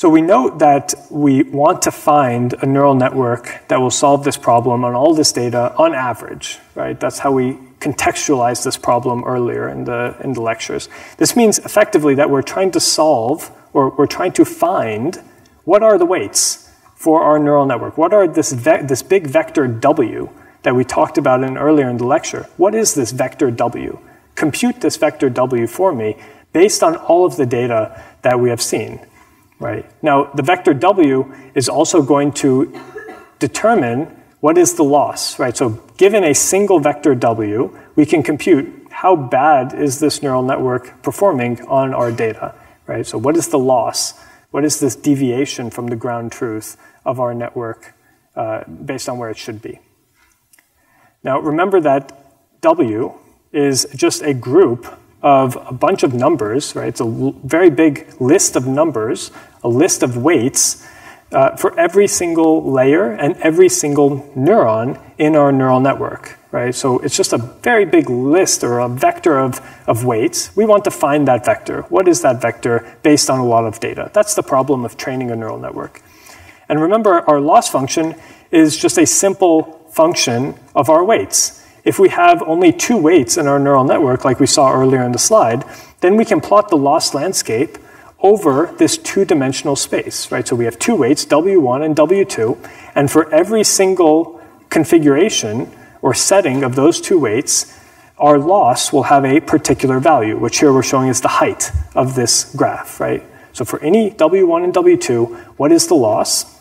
So we know that we want to find a neural network that will solve this problem on all this data on average, right? That's how we contextualized this problem earlier in the lectures. This means effectively that we're trying to solve, or we're trying to find, what are the weights for our neural network? What are this big vector W that we talked about earlier in the lecture? What is this vector W? Compute this vector W for me based on all of the data that we have seen. Right. Now, the vector W is also going to determine what is the loss, right? So given a single vector W, we can compute how bad is this neural network performing on our data, right? So what is the loss? What is this deviation from the ground truth of our network based on where it should be? Now, remember that W is just a group of a bunch of numbers, right? It's a very big list of numbers, a list of weights for every single layer and every single neuron in our neural network, right? So it's just a very big list or a vector of weights. We want to find that vector. What is that vector based on a lot of data? That's the problem of training a neural network. And remember, our loss function is just a simple function of our weights. If we have only 2 weights in our neural network, like we saw earlier in the slide, then we can plot the loss landscape over this 2-dimensional space, right? So we have 2 weights, W1 and W2, and for every single configuration or setting of those 2 weights, our loss will have a particular value, which here we're showing is the height of this graph, right? So for any W1 and W2, what is the loss?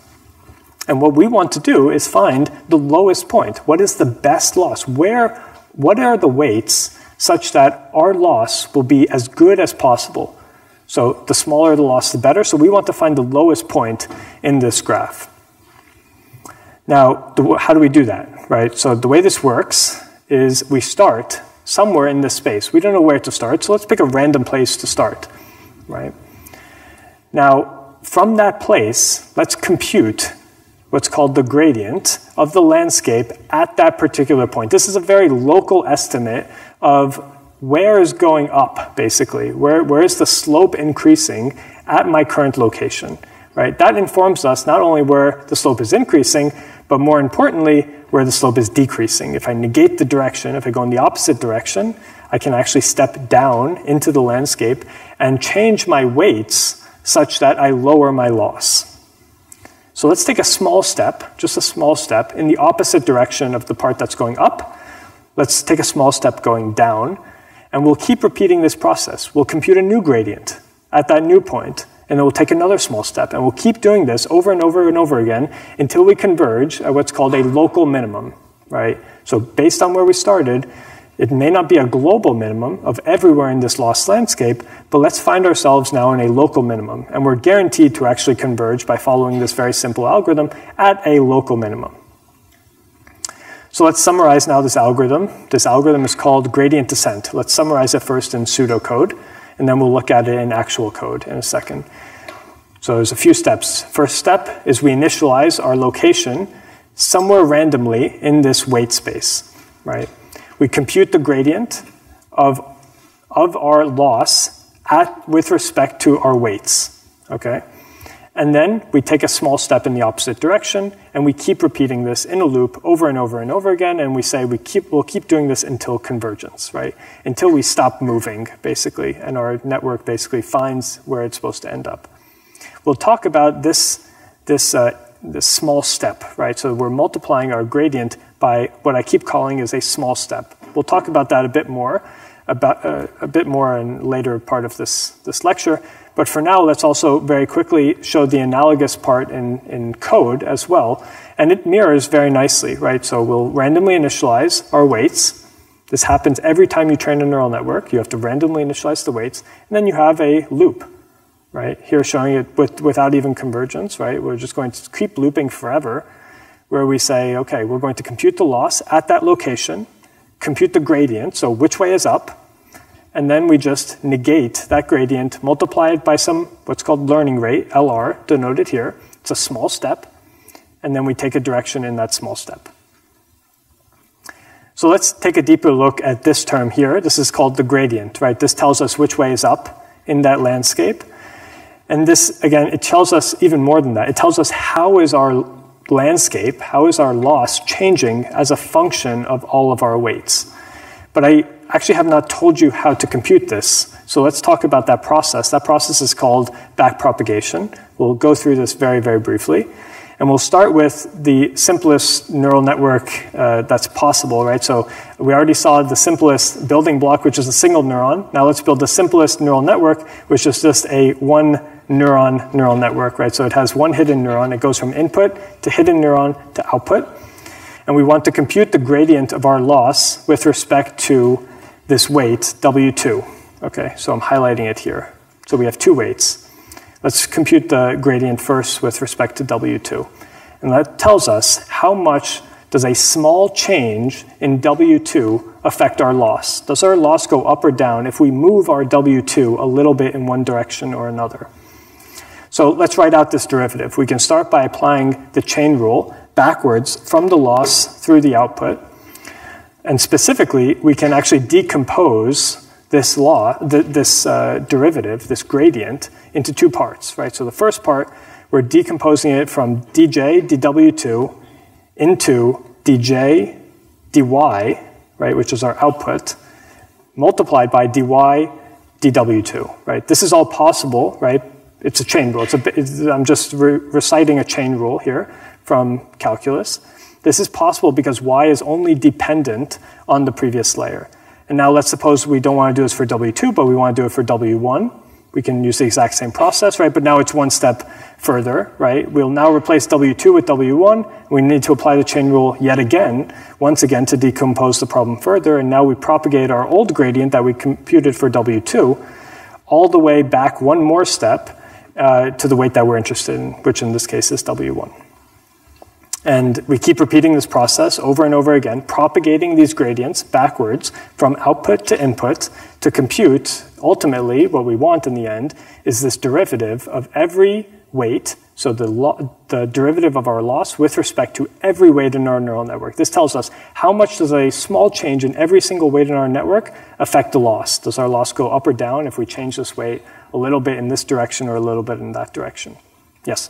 And what we want to do is find the lowest point. What is the best loss? What are the weights such that our loss will be as good as possible? So the smaller the loss, the better. So we want to find the lowest point in this graph. Now, how do we do that, right? So the way this works is we start somewhere in this space. We don't know where to start, so let's pick a random place to start, right? Now, from that place, let's compute what's called the gradient of the landscape at that particular point. This is a very local estimate of where is going up, basically. Where is the slope increasing at my current location, right? That informs us not only where the slope is increasing, but more importantly, where the slope is decreasing. If I negate the direction, if I go in the opposite direction, I can actually step down into the landscape and change my weights such that I lower my loss. So let's take a small step, just a small step, in the opposite direction of the part that's going up. Let's take a small step going down, and we'll keep repeating this process. We'll compute a new gradient at that new point, and then we'll take another small step, and we'll keep doing this over and over and over again until we converge at what's called a local minimum, right? So based on where we started, it may not be a global minimum of everywhere in this loss landscape, but let's find ourselves now in a local minimum. And we're guaranteed to actually converge by following this very simple algorithm at a local minimum. So let's summarize now this algorithm. This algorithm is called gradient descent. Let's summarize it first in pseudocode, and then we'll look at it in actual code in a second. So there's a few steps. First step is we initialize our location somewhere randomly in this weight space, right? We compute the gradient of our loss with respect to our weights, okay? And then we take a small step in the opposite direction, and we keep repeating this in a loop over and over and over again, and we say we'll keep doing this until convergence, right? Until we stop moving, basically, and our network basically finds where it's supposed to end up. We'll talk about this small step, right? So we're multiplying our gradient by what I keep calling is a small step. We'll talk about that a bit more in later part of this lecture. But for now, let's also very quickly show the analogous part in code as well. And it mirrors very nicely, right? So we'll randomly initialize our weights. This happens every time you train a neural network. You have to randomly initialize the weights. And then you have a loop, right? Here showing it without even convergence, right? We're just going to keep looping forever, where we say, okay, we're going to compute the loss at that location, compute the gradient, so which way is up, and then we just negate that gradient, multiply it by some what's called learning rate, LR, denoted here. It's a small step, and then we take a direction in that small step. So let's take a deeper look at this term here. This is called the gradient, right? This tells us which way is up in that landscape. And this, again, it tells us even more than that. It tells us how is our landscape, how is our loss changing as a function of all of our weights. But I actually have not told you how to compute this. So let's talk about that process. That process is called backpropagation. We'll go through this very, very briefly. And we'll start with the simplest neural network that's possible, right? So we already saw the simplest building block, which is a single neuron. Now let's build the simplest neural network, which is just a one neuron neural network, right? So it has one hidden neuron. It goes from input to hidden neuron to output. And we want to compute the gradient of our loss with respect to this weight, W2. Okay, so I'm highlighting it here. So we have two weights. Let's compute the gradient first with respect to W2. And that tells us how much does a small change in W2 affect our loss. Does our loss go up or down if we move our W2 a little bit in one direction or another? So let's write out this derivative. We can start by applying the chain rule backwards from the loss through the output. And specifically, we can actually decompose this derivative, this gradient, into two parts, right? So the first part, we're decomposing it from dj, dw2, into dj, dy, right, which is our output, multiplied by dy, dw2, right? This is all possible, right? It's a chain rule. I'm just reciting a chain rule here from calculus. This is possible because y is only dependent on the previous layer. And now let's suppose we don't want to do this for W2, but we want to do it for W1. We can use the exact same process, right? But now it's one step further, right? We'll now replace W2 with W1. We need to apply the chain rule yet again, once again, to decompose the problem further. And now we propagate our old gradient that we computed for W2 all the way back one more step to the weight that we're interested in, which in this case is W1. And we keep repeating this process over and over again, propagating these gradients backwards from output to input to compute, ultimately, what we want in the end is this derivative of every weight, so the derivative of our loss with respect to every weight in our neural network. This tells us how much does a small change in every single weight in our network affect the loss. Does our loss go up or down if we change this weight a little bit in this direction or a little bit in that direction? Yes?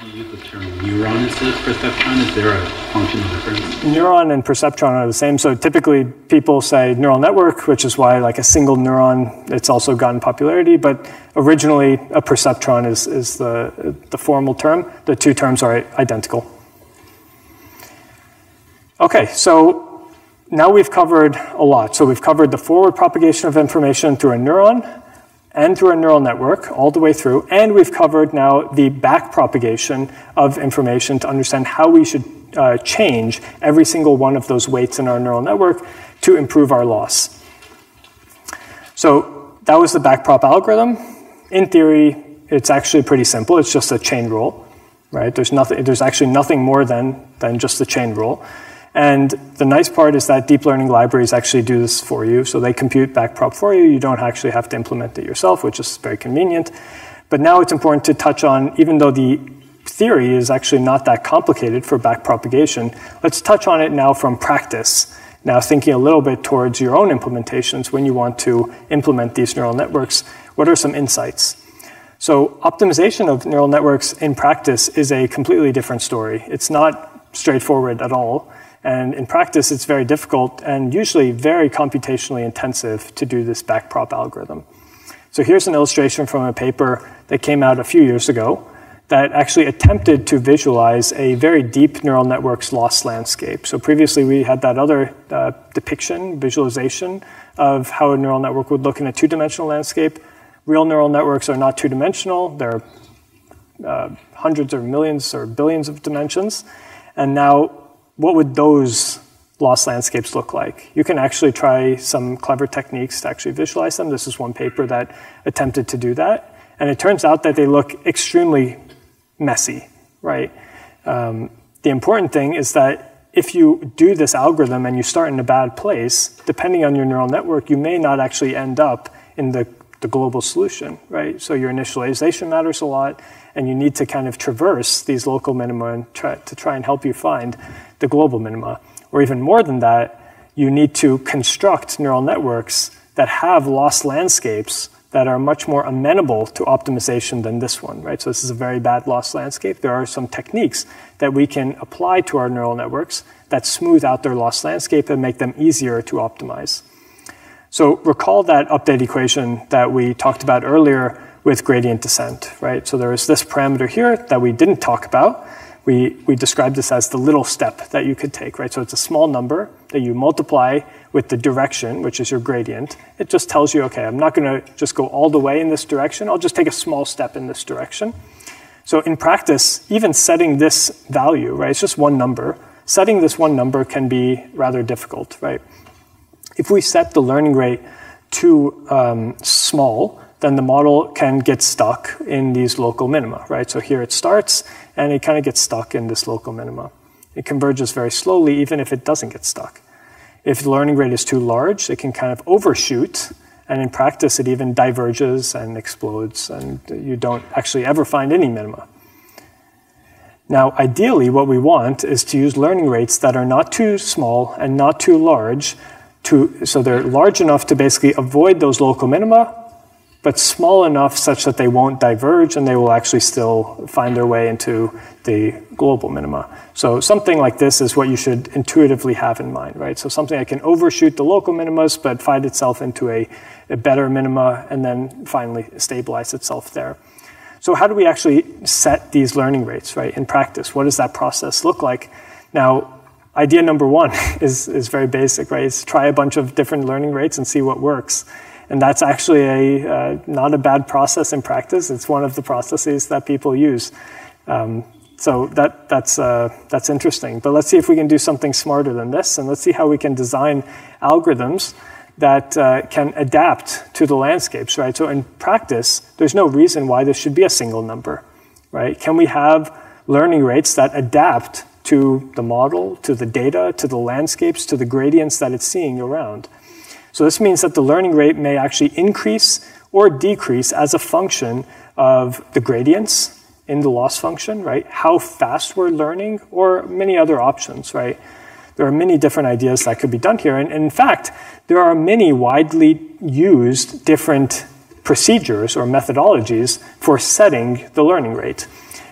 You use the term neuron instead of perceptron. Is there a functional difference? Neuron and perceptron are the same. So typically people say neural network, which is why like a single neuron, it's also gotten popularity. But originally a perceptron is the formal term. The two terms are identical. Okay, so now we've covered a lot. So we've covered the forward propagation of information through a neuron and through a neural network all the way through. And we've covered now the back propagation of information to understand how we should change every single one of those weights in our neural network to improve our loss. So that was the backprop algorithm. In theory, it's actually pretty simple. It's just a chain rule, right? There's actually nothing more than just the chain rule. And the nice part is that deep learning libraries actually do this for you. So they compute backprop for you. You don't actually have to implement it yourself, which is very convenient. But now it's important to touch on, even though the theory is actually not that complicated for backpropagation, let's touch on it now from practice. Now thinking a little bit towards your own implementations when you want to implement these neural networks, what are some insights? So optimization of neural networks in practice is a completely different story. It's not straightforward at all. And in practice, it's very difficult and usually very computationally intensive to do this backprop algorithm. So here's an illustration from a paper that came out a few years ago that actually attempted to visualize a very deep neural network's loss landscape. So previously, we had that other depiction, visualization of how a neural network would look in a two-dimensional landscape. Real neural networks are not two-dimensional. They're hundreds or millions or billions of dimensions. And now, what would those loss landscapes look like? You can actually try some clever techniques to actually visualize them. This is one paper that attempted to do that. And it turns out that they look extremely messy, right? The important thing is that if you do this algorithm and you start in a bad place, depending on your neural network, you may not actually end up in the global solution, right? So your initialization matters a lot, and you need to kind of traverse these local minima and try and help you find the global minima. Or even more than that, you need to construct neural networks that have loss landscapes that are much more amenable to optimization than this one, right? So this is a very bad loss landscape. There are some techniques that we can apply to our neural networks that smooth out their loss landscape and make them easier to optimize. So recall that update equation that we talked about earlier with gradient descent, right? So there is this parameter here that we didn't talk about. We described this as the little step that you could take, right? So it's a small number that you multiply with the direction, which is your gradient. It just tells you, okay, I'm not going to just go all the way in this direction. I'll just take a small step in this direction. So in practice, even setting this value, right, it's just one number. Setting this one number can be rather difficult, right? If we set the learning rate too small, then the model can get stuck in these local minima, right? So here it starts, and it kind of gets stuck in this local minima. It converges very slowly, even if it doesn't get stuck. If the learning rate is too large, it can kind of overshoot, and in practice, it even diverges and explodes, and you don't actually ever find any minima. Now, ideally, what we want is to use learning rates that are not too small and not too large, so they're large enough to basically avoid those local minima, but small enough such that they won't diverge and they will actually still find their way into the global minima. So something like this is what you should intuitively have in mind, right? So something that can overshoot the local minimas but find itself into a better minima and then finally stabilize itself there. So how do we actually set these learning rates, right, in practice? What does that process look like? Now, idea number one is very basic, right? It's try a bunch of different learning rates and see what works. And that's actually not a bad process in practice. It's one of the processes that people use. So that's interesting. But let's see if we can do something smarter than this, and let's see how we can design algorithms that can adapt to the landscapes, right? So in practice, there's no reason why this should be a single number, right? Can we have learning rates that adapt to the model, to the data, to the landscapes, to the gradients that it's seeing around? So this means that the learning rate may actually increase or decrease as a function of the gradients in the loss function, right? How fast we're learning, or many other options, right? There are many different ideas that could be done here. And in fact, there are many widely used different procedures or methodologies for setting the learning rate.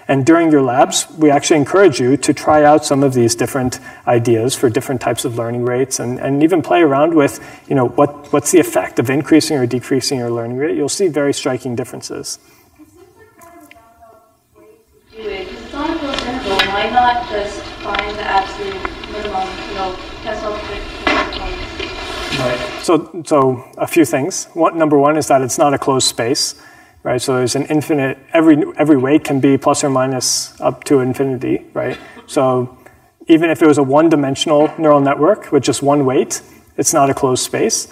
And during your labs, we actually encourage you to try out some of these different ideas for different types of learning rates, and even play around with, you know, what's the effect of increasing or decreasing your learning rate. You'll see very striking differences. It seems like kind of a roundabout way to do it, because it's on a closed interval. Why not just find the absolute minimum, you know, test out the points? Right. So a few things. Number one is that it's not a closed space. Right, so there's an infinite, every weight can be plus or minus up to infinity, right? So even if it was a one-dimensional neural network with just one weight, it's not a closed space.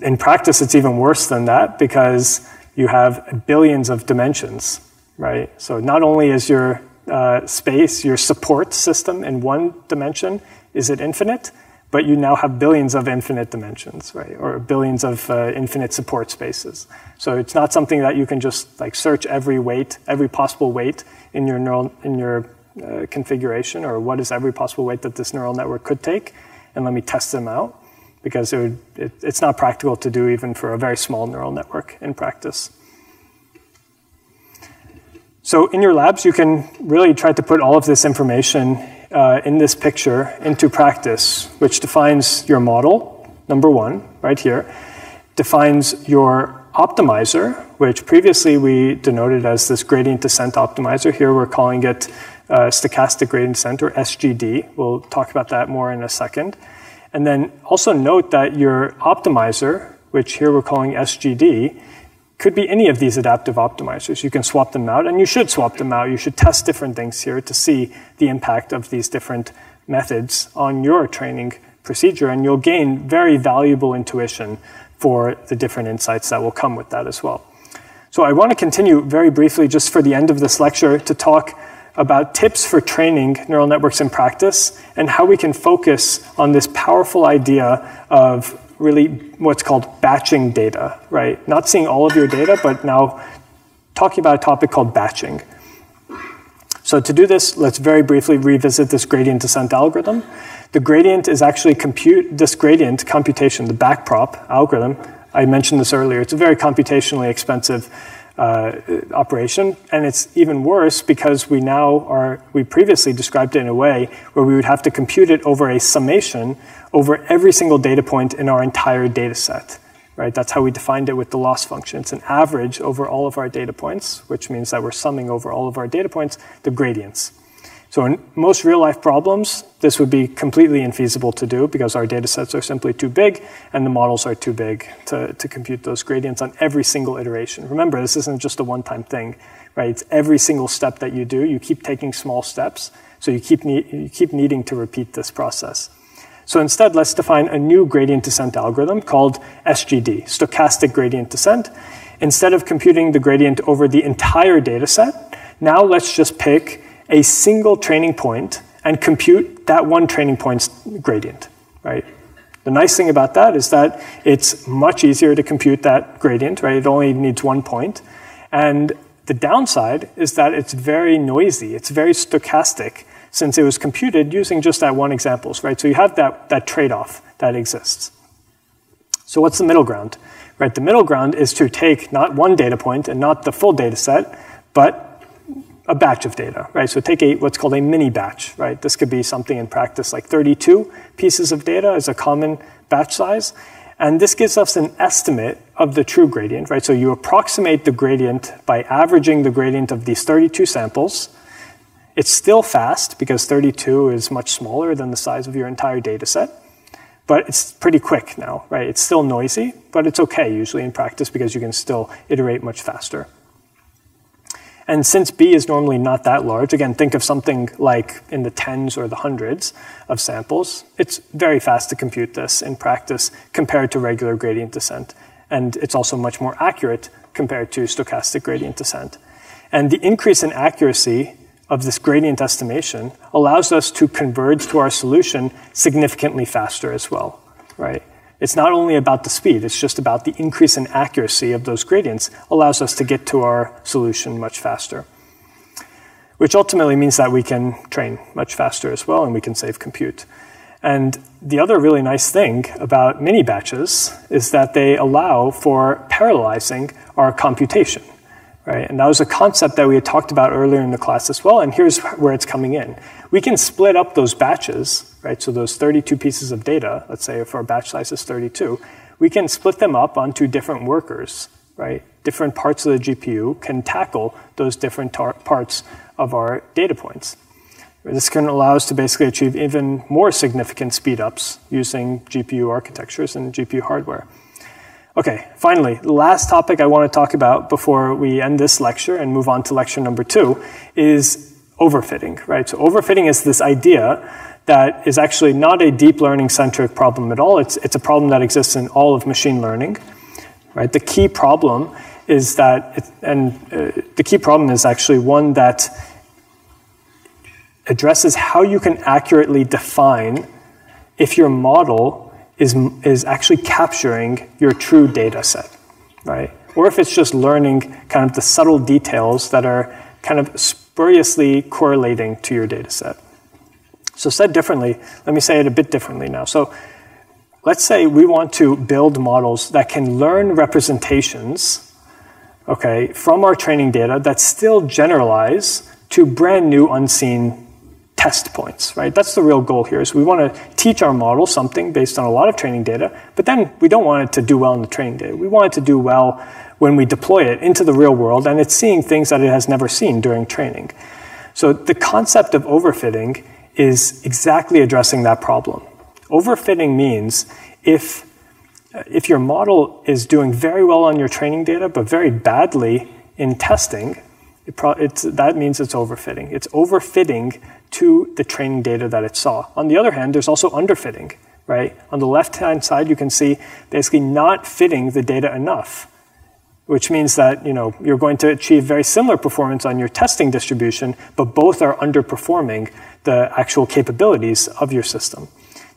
In practice, it's even worse than that because you have billions of dimensions, right? So not only is your space, your support system in one dimension, is it infinite, but you now have billions of infinite dimensions, right? Or billions of infinite support spaces. So it's not something that you can just like search every weight, every possible weight in your configuration, or what is every possible weight that this neural network could take, and let me test them out, because it's not practical to do even for a very small neural network in practice. So in your labs, you can really try to put all of this information in this picture into practice, which defines your model, number one, right here, defines your optimizer, which previously we denoted as this gradient descent optimizer. Here we're calling it stochastic gradient descent, or SGD. We'll talk about that more in a second. And then also note that your optimizer, which here we're calling SGD, could be any of these adaptive optimizers. You can swap them out, and you should swap them out. You should test different things here to see the impact of these different methods on your training procedure, and you'll gain very valuable intuition for the different insights that will come with that as well. So I want to continue very briefly, just for the end of this lecture, to talk about tips for training neural networks in practice and how we can focus on this powerful idea of really what's called batching data, right? Not seeing all of your data, but now talking about a topic called batching. So to do this, let's very briefly revisit this gradient descent algorithm. The gradient is actually this gradient computation, the backprop algorithm, I mentioned this earlier. It's a very computationally expensive operation, and it's even worse because we previously described it in a way where we would have to compute it over a summation over every single data point in our entire data set. Right? That's how we defined it with the loss function. It's an average over all of our data points, which means that we're summing over all of our data points the gradients. So in most real-life problems, this would be completely infeasible to do because our data sets are simply too big and the models are too big to compute those gradients on every single iteration. Remember, this isn't just a one-time thing, right? It's every single step that you do. You keep taking small steps, so you keep needing to repeat this process. So instead, let's define a new gradient descent algorithm called SGD, stochastic gradient descent. Instead of computing the gradient over the entire data set, now let's just pick a single training point and compute that one training point's gradient, right? The nice thing about that is that it's much easier to compute that gradient, right? It only needs 1 point. And the downside is that it's very noisy. It's very stochastic, since it was computed using just that one example, right? So you have that trade-off that exists. So what's the middle ground? Right, the middle ground is to take not one data point and not the full data set, but a batch of data, right? So take what's called a mini batch, right? This could be something in practice like 32 pieces of data is a common batch size. And this gives us an estimate of the true gradient, right? So you approximate the gradient by averaging the gradient of these 32 samples. It's still fast because 32 is much smaller than the size of your entire data set, but it's pretty quick now, right? It's still noisy, but it's okay usually in practice because you can still iterate much faster. And since B is normally not that large, again, think of something like in the tens or the hundreds of samples, it's very fast to compute this in practice compared to regular gradient descent. And it's also much more accurate compared to stochastic gradient descent. And the increase in accuracy of this gradient estimation allows us to converge to our solution significantly faster as well, right? It's not only about the speed, it's just about the increase in accuracy of those gradients allows us to get to our solution much faster, which ultimately means that we can train much faster as well and we can save compute. And the other really nice thing about mini batches is that they allow for parallelizing our computation. Right? And that was a concept that we had talked about earlier in the class as well, and here's where it's coming in. We can split up those batches, right? So those 32 pieces of data, let's say if our batch size is 32, we can split them up onto different workers, right? Different parts of the GPU can tackle those different parts of our data points. This can allow us to basically achieve even more significant speed-ups using GPU architectures and GPU hardware. Okay, finally, the last topic I want to talk about before we end this lecture and move on to lecture number 2 is overfitting, right? So overfitting is this idea that is actually not a deep learning centric problem at all. It's a problem that exists in all of machine learning, right? The key problem is that, the key problem is actually one that addresses how you can accurately define if your model is actually capturing your true data set, right? Or if it's just learning kind of the subtle details that are kind of spuriously correlating to your data set. So said differently, let me say it a bit differently now. So let's say we want to build models that can learn representations, okay, from our training data that still generalize to brand new unseen test points, right? That's the real goal here, is we want to teach our model something based on a lot of training data, but then we don't want it to do well in the training data. We want it to do well when we deploy it into the real world and it's seeing things that it has never seen during training. So the concept of overfitting is exactly addressing that problem. Overfitting means if your model is doing very well on your training data but very badly in testing, that means it's overfitting. It's overfitting to the training data that it saw. On the other hand, there's also underfitting, right? On the left-hand side, you can see basically not fitting the data enough, which means that you're going to achieve very similar performance on your testing distribution, but both are underperforming the actual capabilities of your system.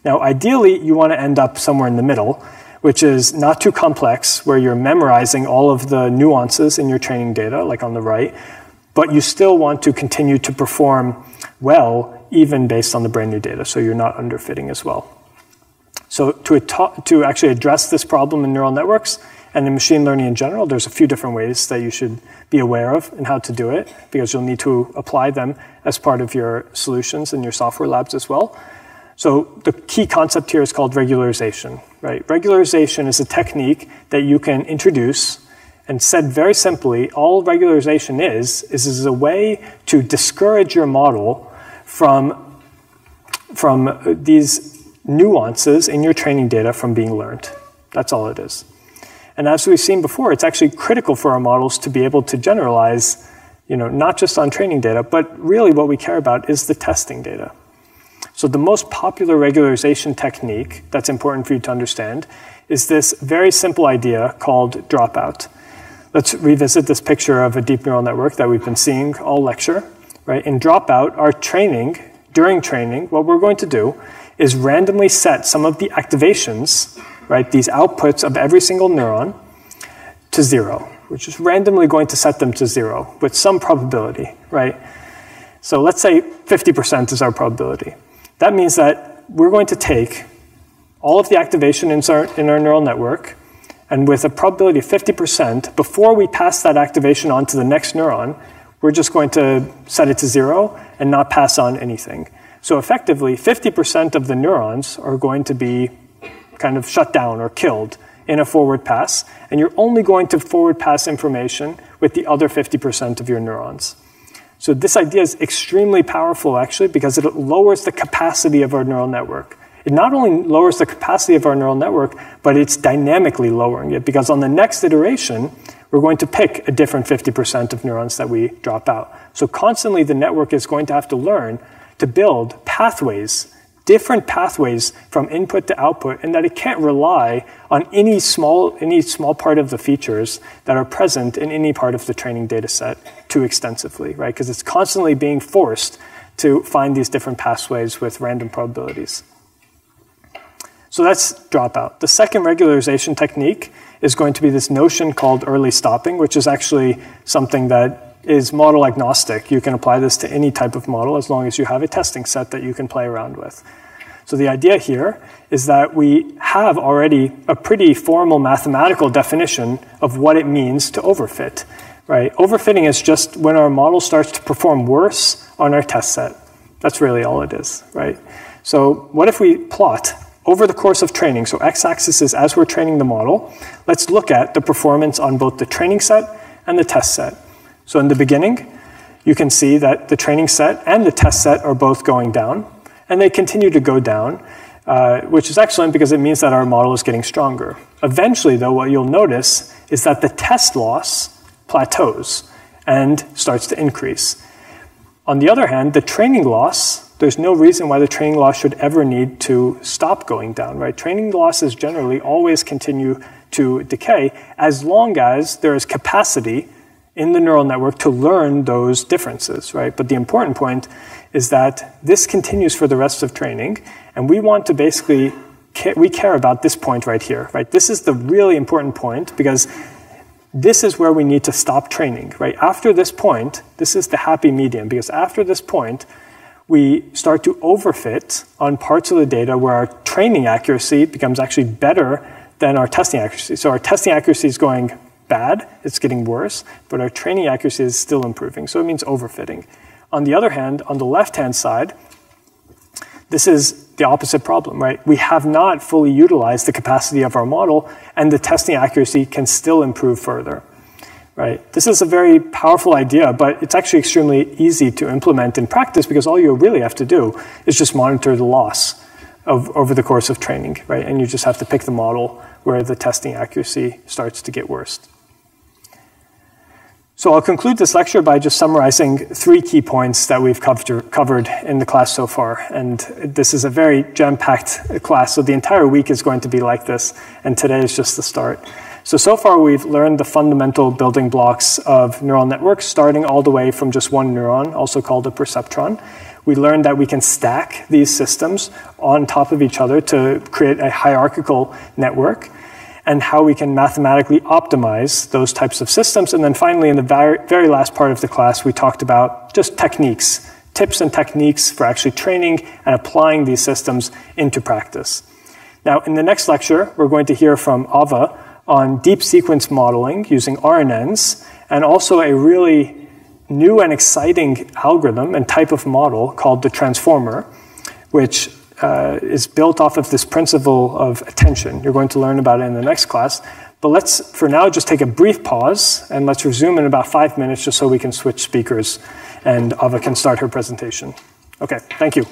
Now, ideally, you want to end up somewhere in the middle, which is not too complex, where you're memorizing all of the nuances in your training data, like on the right, but you still want to continue to perform well, even based on the brand new data, so you're not underfitting as well. So to actually address this problem in neural networks and in machine learning in general, there's a few different ways that you should be aware of and how to do it, because you'll need to apply them as part of your solutions in your software labs as well. So the key concept here is called regularization, right? Regularization is a technique that you can introduce, and said very simply, all regularization is a way to discourage your model from these nuances in your training data from being learned. That's all it is. And as we've seen before, it's actually critical for our models to be able to generalize, not just on training data, but really what we care about is the testing data. So the most popular regularization technique that's important for you to understand is this very simple idea called dropout. Let's revisit this picture of a deep neural network that we've been seeing all lecture. Right? In dropout, during training, what we're going to do is randomly set some of the activations, right, these outputs of every single neuron, to 0. We're just randomly going to set them to 0 with some probability, right? So let's say 50% is our probability. That means that we're going to take all of the activation in our neural network, and with a probability of 50%, before we pass that activation on to the next neuron, we're just going to set it to 0 and not pass on anything. So effectively, 50% of the neurons are going to be kind of shut down or killed in a forward pass, and you're only going to forward pass information with the other 50% of your neurons. So this idea is extremely powerful, actually, because it lowers the capacity of our neural network. It not only lowers the capacity of our neural network, but it's dynamically lowering it, because on the next iteration, we're going to pick a different 50% of neurons that we drop out. So constantly, the network is going to have to learn to build pathways, different pathways from input to output, and that it can't rely on any small part of the features that are present in any part of the training data set too extensively, right? Because it's constantly being forced to find these different pathways with random probabilities. So that's dropout. The second regularization technique is going to be this notion called early stopping, which is actually something that is model agnostic. You can apply this to any type of model as long as you have a testing set that you can play around with. So the idea here is that we have already a pretty formal mathematical definition of what it means to overfit, right? Overfitting is just when our model starts to perform worse on our test set. That's really all it is, right? So what if we plot over the course of training? So x-axis is as we're training the model. Let's look at the performance on both the training set and the test set. So in the beginning, you can see that the training set and the test set are both going down, and they continue to go down, which is excellent because it means that our model is getting stronger. Eventually, though, what you'll notice is that the test loss plateaus and starts to increase. On the other hand, the training loss, there's no reason why the training loss should ever need to stop going down, right? Training losses generally always continue to decay as long as there is capacity in the neural network to learn those differences, right? But the important point is that this continues for the rest of training, and we want to basically, we care about this point right here, right? This is the really important point because this is where we need to stop training, right? After this point, this is the happy medium, because after this point, we start to overfit on parts of the data where our training accuracy becomes actually better than our testing accuracy. So our testing accuracy is going bad, it's getting worse, but our training accuracy is still improving. So it means overfitting. On the other hand, on the left-hand side, this is the opposite problem, right? We have not fully utilized the capacity of our model, and the testing accuracy can still improve further, right? This is a very powerful idea, but it's actually extremely easy to implement in practice because all you really have to do is just monitor the loss over the course of training, right? And you just have to pick the model where the testing accuracy starts to get worse. So I'll conclude this lecture by just summarizing 3 key points that we've covered in the class so far. And this is a very jam-packed class, so the entire week is going to be like this, and today is just the start. So far we've learned the fundamental building blocks of neural networks, starting all the way from just one neuron, also called a perceptron. We learned that we can stack these systems on top of each other to create a hierarchical network, and how we can mathematically optimize those types of systems. And then finally, in the very last part of the class, we talked about just techniques, tips and techniques for actually training and applying these systems into practice. Now, in the next lecture, we're going to hear from Ava on deep sequence modeling using RNNs, and also a really new and exciting algorithm and type of model called the transformer, which is built off of this principle of attention. You're going to learn about it in the next class. But let's, for now, just take a brief pause, and let's resume in about 5 minutes just so we can switch speakers and Ava can start her presentation. Okay, thank you.